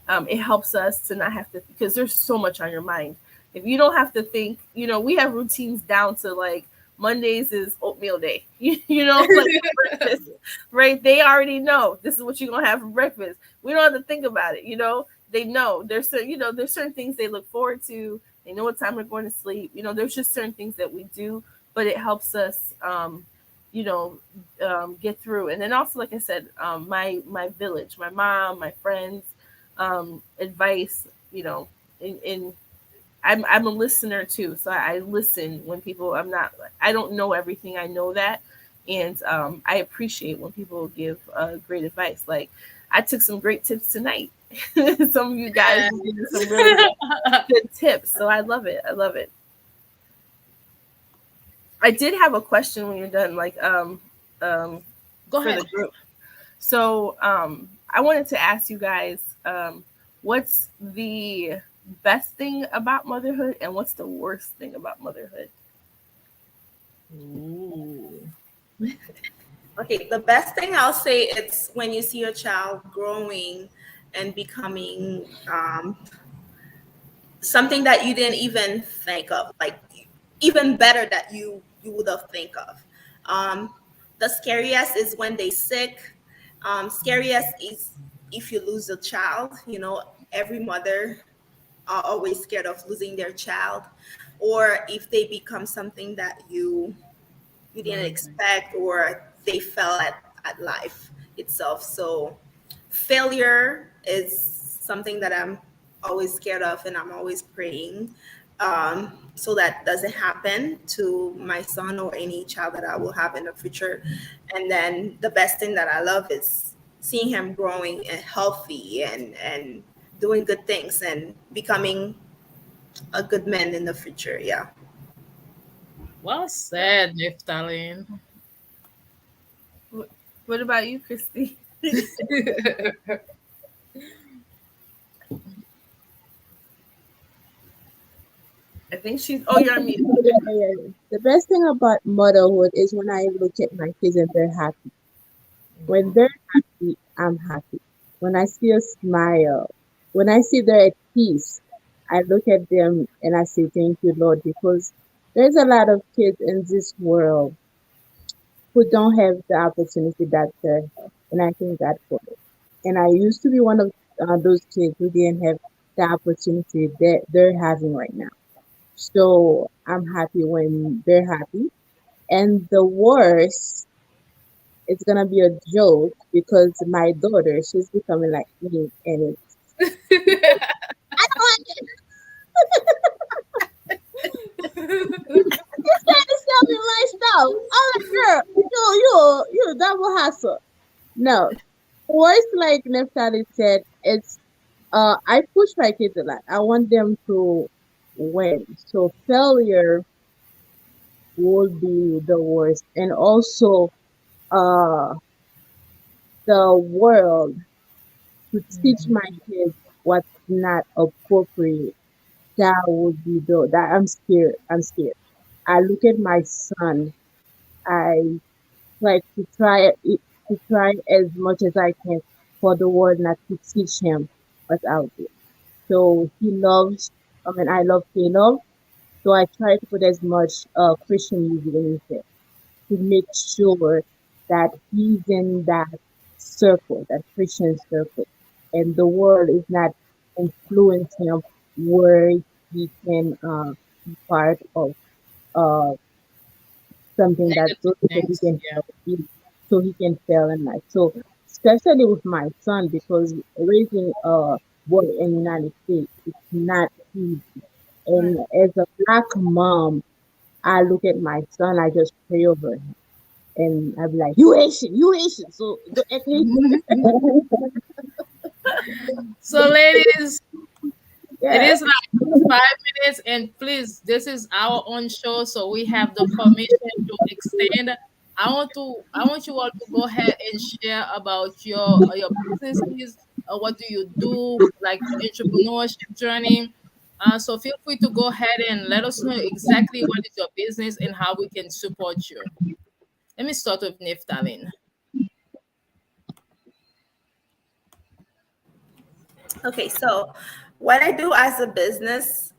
It helps us to not have to, because there's so much on your mind. If you don't have to think, we have routines down to like Mondays is oatmeal day, like breakfast, right? They already know this is what you're gonna have for breakfast. We don't have to think about it, They know there's certain things they look forward to. They know what time they're going to sleep. There's just certain things that we do, but it helps us, get through. And then also, like I said, my village, my mom, my friends, advice, and I'm a listener too. So I listen when people, I don't know everything. I know that. And I appreciate when people give great advice. Like I took some great tips tonight. Some of you guys gave some really good tips. So I love it. I love it. I did have a question when you're done, like Go for ahead. the group. So I wanted to ask you guys, what's the best thing about motherhood and what's the worst thing about motherhood? Ooh. Okay, the best thing I'll say it's when you see your child growing and becoming something that you didn't even think of, like even better that you would have think of. Um, the scariest is when they sick. Scariest is if you lose a child. Every mother are always scared of losing their child, or if they become something that you didn't expect, or they fell at life itself. So failure is something that I'm always scared of, and I'm always praying so that doesn't happen to my son or any child that I will have in the future. And then the best thing that I love is seeing him growing and healthy and doing good things and becoming a good man in the future. Yeah. Well said, Nephthaline. What about you, Christy? I think she's. Oh, you're on mute. Yeah. The best thing about motherhood is when I look at my kids and they're happy. When they're happy, I'm happy. When I see a smile, when I see they're at peace, I look at them and I say, thank you, Lord, because there's a lot of kids in this world who don't have the opportunity that they have. And I thank God for it. And I used to be one of those kids who didn't have the opportunity that they're having right now. So I'm happy when they're happy. And the worst, it's gonna be a joke because my daughter, she's becoming like me, and I don't want it. It's trying to sell me lifestyle. I'm like, girl, you double hustle. No, worst, like Neftali said, it's I push my kids a lot. I want them to win. So failure will be the worst, and also uh the world to teach my kids what's not appropriate. That would be that I'm scared. I'm scared. I look at my son. I like to try as much as I can for the world not to teach him what's out there. So he loves. I mean, I love K-love. So I try to put as much Christian music in his head to make sure that he's in that circle, that Christian circle, and the world is not influencing him where he can be part of uh, something that Negative so he things. can Yeah. fail, so he can fail in life. So especially with my son, because raising But in United States, it's not easy. And as a black mom, I look at my son, I just pray over him. And I be like, you Haitian, you Haitian. So don't act Haitian. So, ladies, it Yeah. is like 5 minutes, and please, this is our own show, so we have the permission to extend. I want you all to go ahead and share about your businesses. What do you do, like your entrepreneurship journey? So feel free to go ahead and let us know exactly what is your business and how we can support you. Let me start with Nephthaline. Okay, so what I do as a business,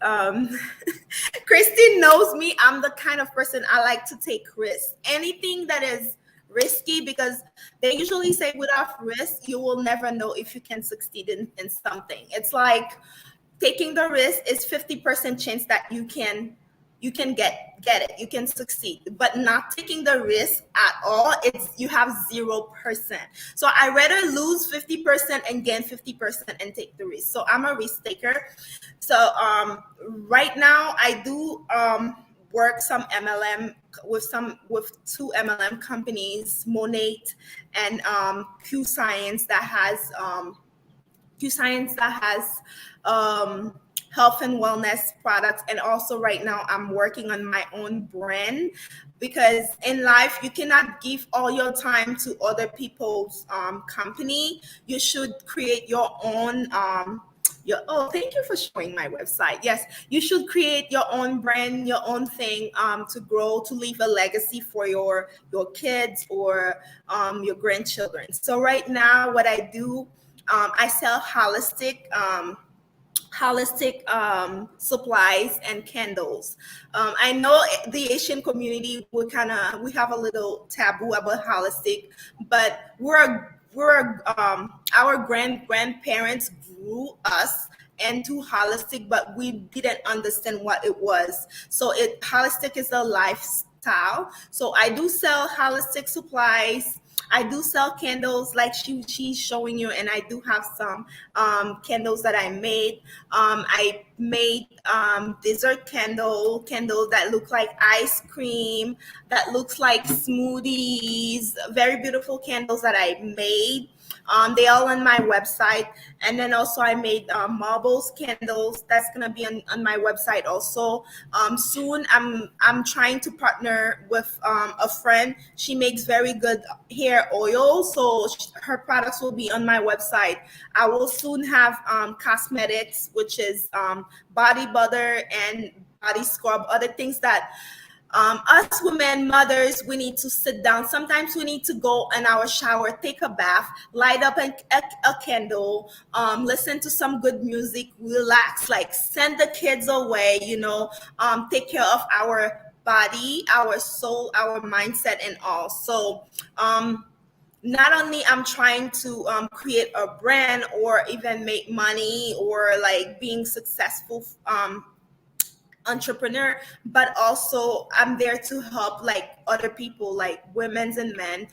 Christine knows me. I'm the kind of person I like to take risks. Anything that is risky, because they usually say without risk, you will never know if you can succeed in something. It's like taking the risk is 50% chance that you can get it, you can succeed, but not taking the risk at all, it's you have 0%. So I rather lose 50% and gain 50% and take the risk. So I'm a risk taker. So right now I do work some MLM with two MLM companies, Monate and Q Science, that has um, health and wellness products. And also right now I'm working on my own brand, because in life you cannot give all your time to other people's company. You should create your own oh, thank you for showing my website. Yes, you should create your own brand, your own thing, to grow, to leave a legacy for your kids or your grandchildren. So right now what I do, I sell holistic supplies and candles. I know the Asian community, we have a little taboo about holistic, but our grandparents grew us into holistic, but we didn't understand what it was. So holistic is a lifestyle. So I do sell holistic supplies. I do sell candles like she's showing you, and I do have some candles that I made. I made dessert candle that look like ice cream, that looks like smoothies. Very beautiful candles that I made. They all on my website. And then also I made marbles candles. That's gonna be on my website also. Soon I'm trying to partner with a friend. She makes very good hair oil, so her products will be on my website. I will soon have cosmetics, which is body butter and body scrub, other things that us women, mothers, we need to sit down. Sometimes we need to go in our shower, take a bath, light up a candle, listen to some good music, relax, like send the kids away, take care of our body, our soul, our mindset, and all. So, not only I'm trying to create a brand or even make money or like being successful entrepreneur, but also I'm there to help like other people, like women's and men,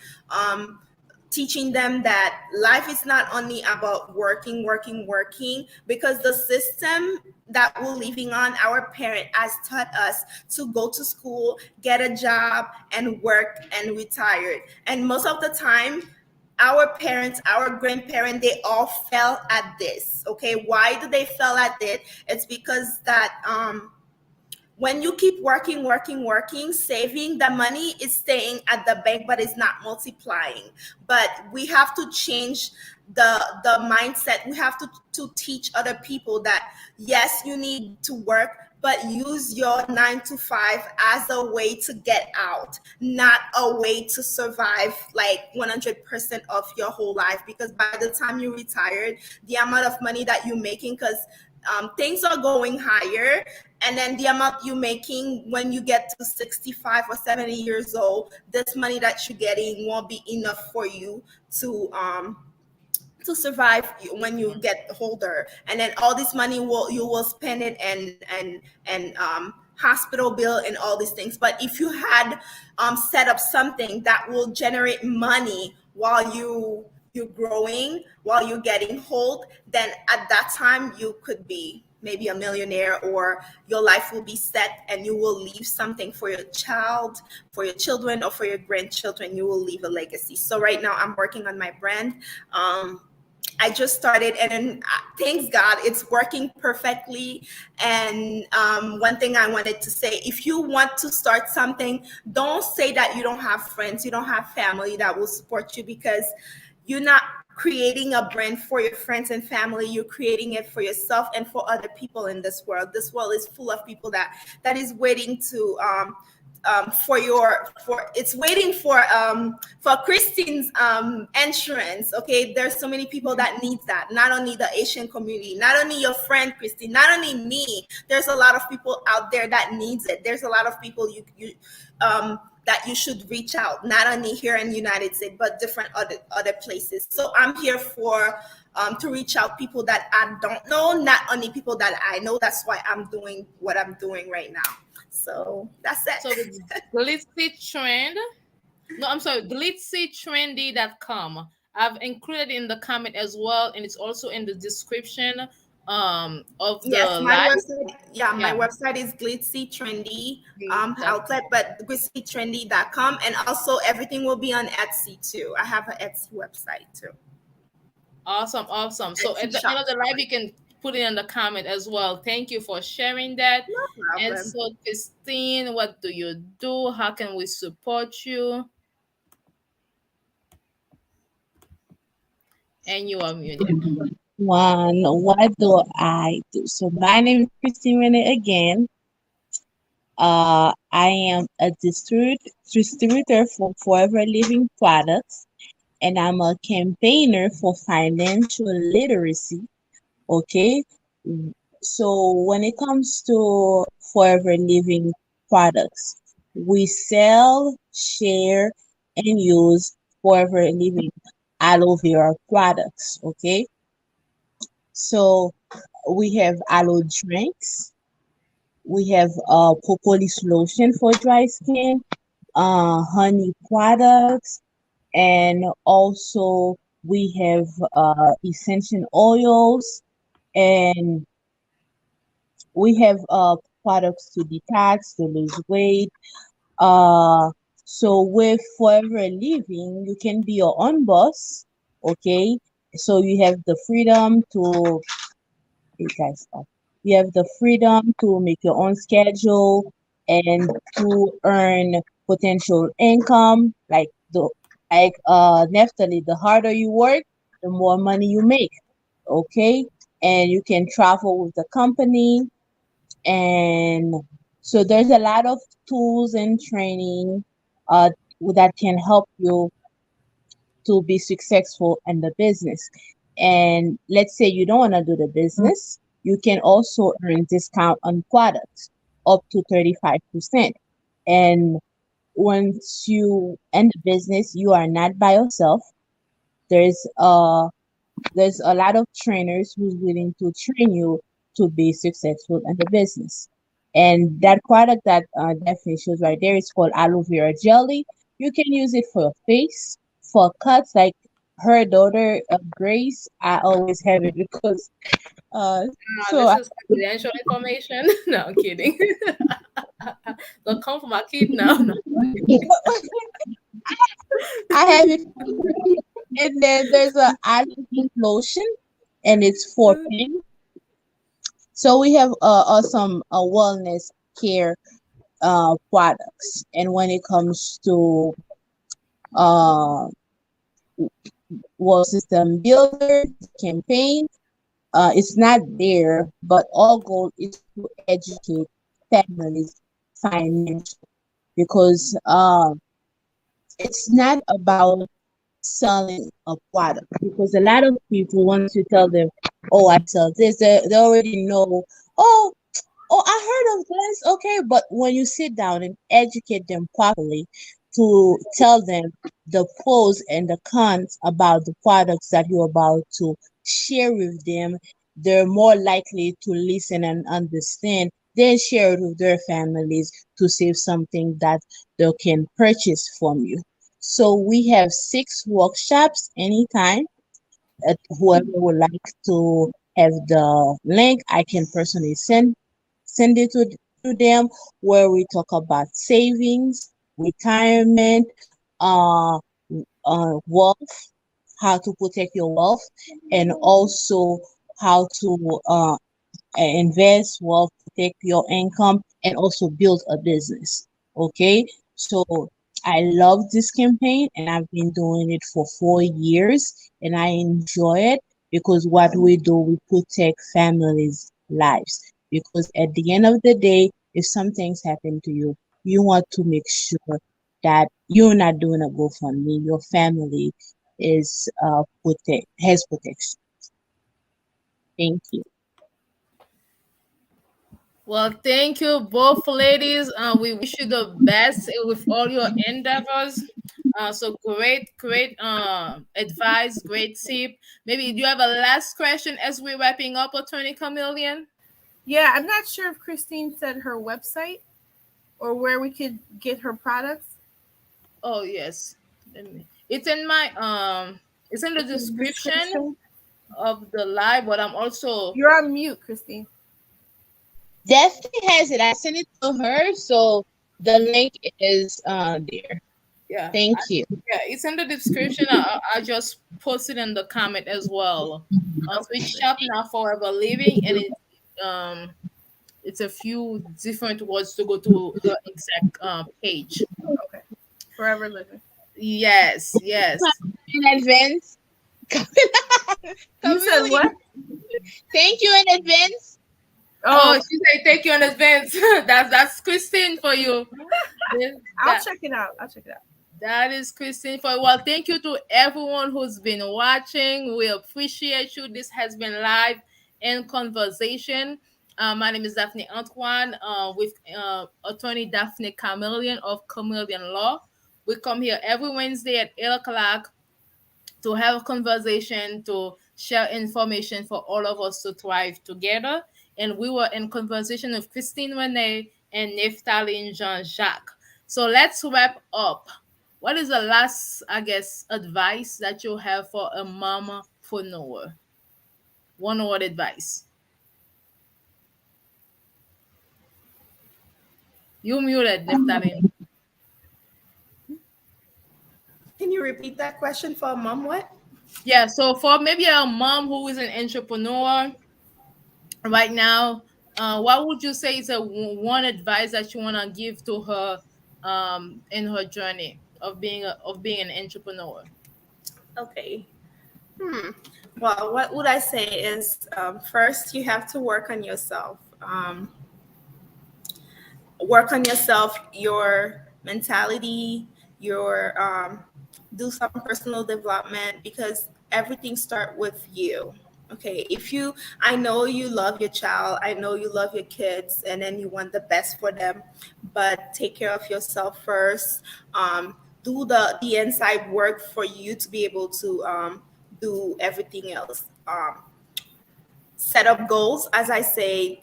teaching them that life is not only about working, because the system that we're living on, our parent has taught us to go to school, get a job, and work and retire. And most of the time, our parents, our grandparents, they all fell at this. Okay, why do they fell at it? It's because that when you keep working, saving, the money is staying at the bank, but it's not multiplying. But we have to change the mindset. We have to teach other people that yes, you need to work, but use your 9 to 5 as a way to get out, not a way to survive like 100% of your whole life. Because by the time you retired, the amount of money that you're making, because things are going higher, and then the amount you're making when you get to 65 or 70 years old, this money that you're getting won't be enough for you to survive when you get older. And then all this money you will spend it and hospital bill and all these things. But if you had set up something that will generate money while you you're growing, while you're getting hold, then at that time you could be maybe a millionaire, or your life will be set and you will leave something for your child, for your children, or for your grandchildren. You will leave a legacy. So right now I'm working on my brand. I just started, and then thanks God, it's working perfectly. And one thing I wanted to say: if you want to start something, don't say that you don't have friends, you don't have family that will support you, because you're not creating a brand for your friends and family. You're creating it for yourself and for other people in this world. This world is full of people that is waiting to for it's waiting for Christine's insurance. Okay, there's so many people that needs that. Not only the Asian community, not only your friend Christine, not only me. There's a lot of people out there that needs it. There's a lot of people you that you should reach out, not only here in the United States, but different other places. So I'm here for to reach out people that I don't know, not only people that I know. That's why I'm doing what I'm doing right now. So that's it. So the glitzy trend. No, I'm sorry, glitzytrendy.com. I've included in the comment as well, and it's also in the description of the Yes, my live. website. Yeah, my website is Glitzy Trendy outlet, but glitzytrendy.com, and also everything will be on Etsy too. I have an Etsy website too. Awesome. So Etsy at the shop. end of the live, you can put it in the comment as well. Thank you for sharing that. No And problem. so, Christine, what do you do? How can we support you? And you are muted. What do I do? So my name is Christine René again. I am a distributor for Forever Living products, and I'm a campaigner for financial literacy. Okay, so when it comes to Forever Living products, we sell, share, and use Forever Living aloe vera products. Okay, so we have aloe drinks, we have propolis lotion for dry skin, honey products, and also we have essential oils, and we have products to detox, to lose weight. Uh, so with Forever Living, you can be your own boss. Okay, so you have the freedom to, hey guys, stop. You have the freedom to make your own schedule and to earn potential income. Naphtali, the harder you work, the more money you make. Okay, and you can travel with the company, and so there's a lot of tools and training uh, that can help you to be successful in the business. And let's say you don't want to do the business, you can also earn discount on products up to 35%. And once you end the business, you are not by yourself. There's a lot of trainers who's willing to train you to be successful in the business. And that product that Daphne shows right there is called aloe vera jelly. You can use it for your face, for cuts, like her daughter Grace. I always have it because so This is confidential information. No, I'm kidding. Don't come for my kid now. No. I have it. And then there's a aloe lotion, and it's for pain. So we have some wellness care products, and when it comes to uh, world system builder campaign, it's not there, but our goal is to educate families financially, because it's not about selling a product, because a lot of people, once you tell them, oh, I sell this, they already know, oh, I heard of this. Okay, but when you sit down and educate them properly to tell them the pros and the cons about the products that you're about to share with them, they're more likely to listen and understand, then share it with their families to save something that they can purchase from you. So we have 6 workshops anytime. Whoever would like to have the link, I can personally send it to them, where we talk about savings, retirement, uh, wealth, how to protect your wealth, and also how to invest, wealth, protect your income, and also build a business. Okay, so I love this campaign, and I've been doing it for 4 years, and I enjoy it because what we do, we protect families' lives. Because at the end of the day, if something's happened to you, you want to make sure that you're not doing a GoFundMe. Your family is has protection. Thank you. Well, thank you both ladies. We wish you the best with all your endeavors. So great advice, great tip. Maybe do you have a last question as we're wrapping up, Attorney Camillion? Yeah, I'm not sure if Christine said her website or where we could get her products. Oh yes. It's in my it's in the It's in the description description. of the live, but I'm also You're on mute, Christine. Daphnée has it. I sent it to her, so the link is there. yeah. Thank you. Yeah, it's in the description. I just posted in the comment as well. So Okay. it's Shop Now Forever Living, and it's a few different words to go to the exact page. Okay. Forever living. Yes. In advance. You said what? Thank you in advance. Oh, Oh, she said thank you in advance. That's Christine for you. I'll check it out. That is Christine for well, thank you to everyone who's been watching. We appreciate you. This has been live in conversation. My name is Daphnée Antoine with attorney Daphnée Camilien of Camillian Law. We come here every Wednesday at 8 o'clock to have a conversation, to share information for all of us to thrive together. And we were in conversation with Christine René and Nephatine Jean-Jacques. So let's wrap up. What is the last, I guess, advice that you have for a mompreneur? One word advice. You muted, Nephatine. Can you repeat that question for mom? What? Yeah, so for maybe a mom who is an entrepreneur right now, what would you say is one advice that you want to give to her in her journey of being an entrepreneur? Okay. Well, what would I say is first, you have to work on yourself. Work on yourself, your mentality, your do some personal development because everything starts with you. Okay, if you, I know you love your child, I know you love your kids, and then you want the best for them, but take care of yourself first. Do the inside work for you to be able to do everything else. Set up goals, as I say,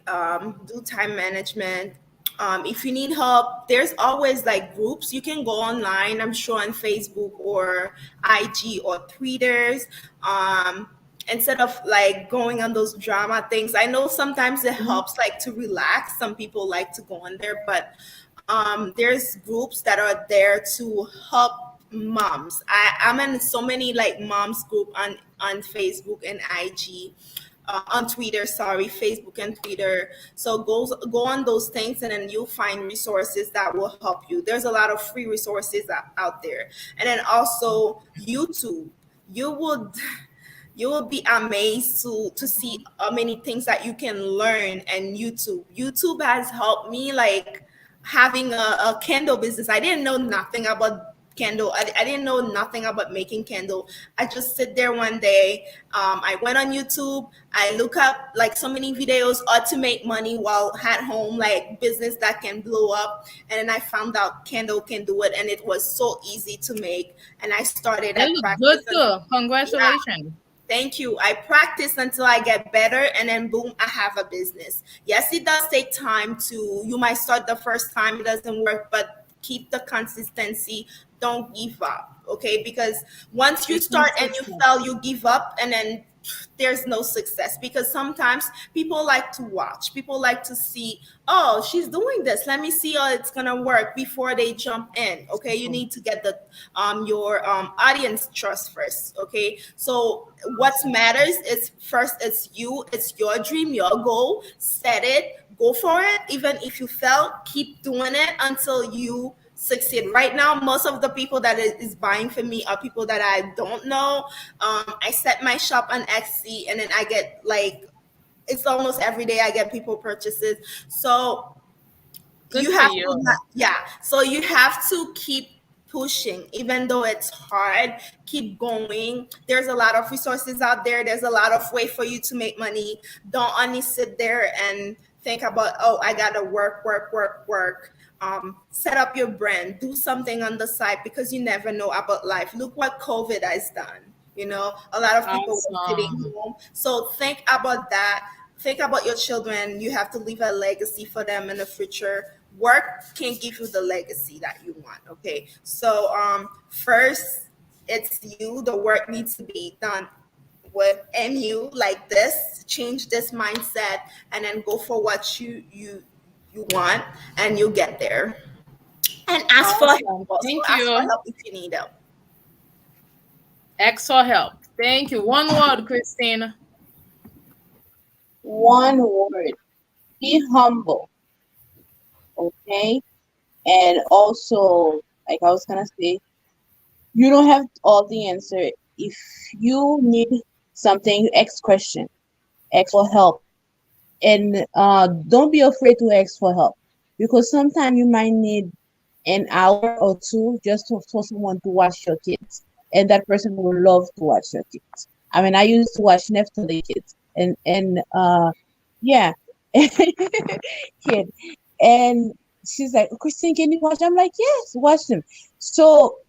do time management. If you need help, there's always like groups. You can go online, I'm sure on Facebook or IG or Twitters. Instead of like going on those drama things, I know sometimes it helps like to relax. Some people like to go on there, but there's groups that are there to help moms. I'm in so many like moms group on Facebook and IG, on Twitter, sorry, Facebook and Twitter. So go on those things, and then you'll find resources that will help you. There's a lot of free resources out there, and then also YouTube. You would you will be amazed to see how many things that you can learn. And YouTube has helped me, like having a candle business. I didn't know nothing about candle. I didn't know nothing about making candle. I just sit there one day. I went on YouTube. I look up like so many videos how to make money while at home, like business that can blow up. And then I found out candle can do it, and it was so easy to make. And I started. That I look good practiced. too. Yeah, Congratulations. thank you. I practice until I get better, and then boom, I have a business. Yes, it does take time to, you might start the first time, it doesn't work, but keep the consistency, don't give up, okay? Because once you It's no start and you success. fail, you give up, and then there's no success. Because sometimes people like to watch, people like to see, oh, she's doing this, let me see how it's gonna work before they jump in, okay? You need to get the your audience trust first, okay? So what matters is first, it's you, it's your dream, your goal. Set it, go for it. Even if you fail, keep doing it until you succeed. Right now, most of the people that is buying from me are people that I don't know. I set my shop on Etsy, and then I get like, it's almost every day I get people purchases. So Good you for have you. to yeah, so you have to keep pushing even though it's hard. Keep going. There's a lot of resources out there, there's a lot of way for you to make money. Don't only sit there and think about, oh, I gotta work. Set up your brand, do something on the side, because you never know about life. Look what COVID has done. A lot of people were sitting Awesome. home. So think about that. Think about your children. You have to leave a legacy for them in the future. Work can give you the legacy that you want. Okay. So first, it's you. The work needs to be done with MU, like this. Change this mindset, and then go for what you want, and you'll get there. And ask for help Awesome. also. Thank Ask for you. help if you need help. Extra help. Thank you. One word, Christine. One word. Be humble. Okay. And also, like I was gonna say, you don't have all the answer. If you need something, ask question, ask for help, and don't be afraid to ask for help, because sometimes you might need an hour or two just for someone to watch your kids, and that person will love to watch your kids. I mean, I used to watch Neftali kids, and yeah, kid, and she's like, Christine, can you watch? I'm like, yes, watch them. So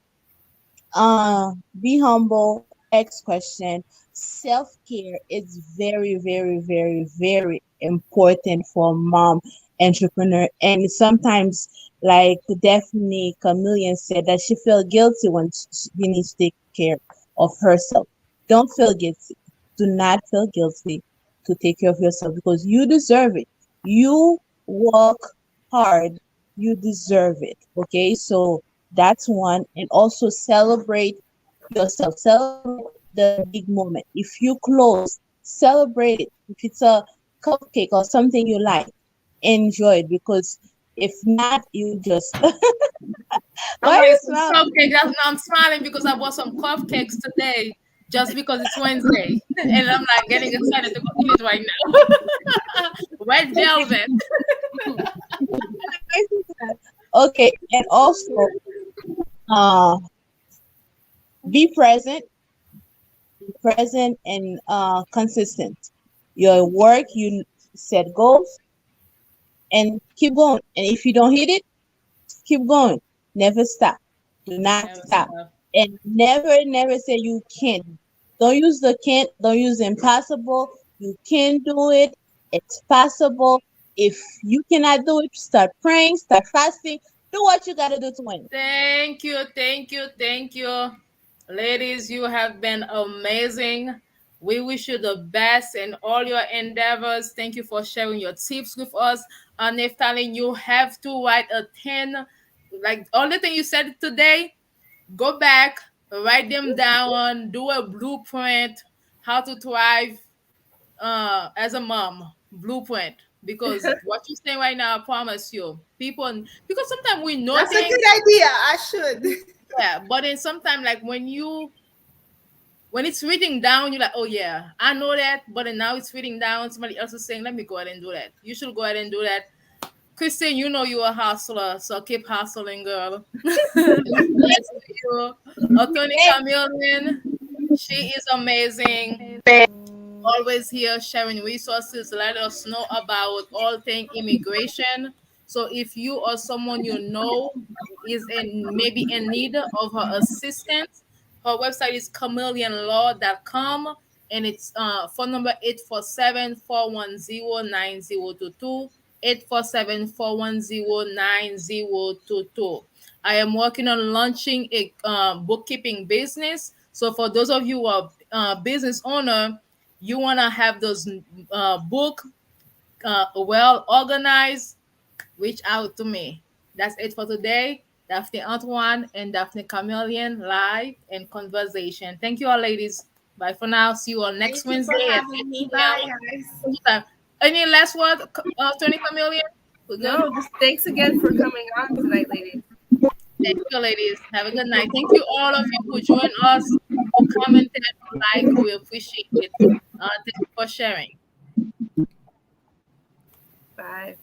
be humble, ask question. Self-care is very, very, very, very important for mom entrepreneur. And sometimes, like Daphne Camilien said, that she feel guilty when she needs to take care of herself. Don't feel guilty. Do not feel guilty to take care of yourself, because you deserve it. You work hard. You deserve it. Okay, so that's one. And also celebrate yourself. Celebrate the big moment. If you close, celebrate it. If it's a cupcake or something you like, enjoy it, because if not, you just I'm why are gonna you eat some smiling? cupcakes. I'm smiling because I bought some cupcakes today just because it's Wednesday. And I'm like getting excited to go eat it right now. Red velvet. Okay, and also uh be present, and consistent. Your work, you set goals and keep going. And if you don't hit it, keep going. Never stop. Do not Never stop. stop. And never, never say you can't. Don't use the can't, don't use impossible. You can do it. It's possible. If you cannot do it, start praying, start fasting. Do what you got to do to win. Thank you, thank you, thank you. Ladies, you have been amazing. We wish you the best in all your endeavors. Thank you for sharing your tips with us. Nephtali, you have to write a 10, like all the things you said today, go back, write them down, do a blueprint, how to thrive as a mom blueprint, because what you're saying right now, I promise you, people, because sometimes we know That's a things, good idea. I should. yeah, but then sometimes like when it's written down, you're like, oh yeah, I know that, but then now it's written down, somebody else is saying, let me go ahead and do that. You should go ahead and do that. Christine, you know you're a hustler, so keep hustling, girl. Bless you. Attorney Camilien, she is amazing, always here sharing resources. Let us know about all things immigration. So if you or someone you know is in maybe in need of her assistance, her website is chameleonlaw.com, and it's phone number 847-410-9022, 847-410-9022. I am working on launching a bookkeeping business. So for those of you who are business owner, you want to have those book well organized, reach out to me. That's it for today. Daphnée Antoine and Daphnée Camilien live and conversation. Thank you all, ladies. Bye for now. See you all next Thank you for Wednesday at having 8 me. Bye, p.m. guys. Time. Any last word, Tony Camilien? We're good. No, just thanks again for coming on tonight, ladies. Thank you, ladies. Have a good night. Thank you, all of you who joined us, who commented, who like. We appreciate it. Thank you for sharing. Bye.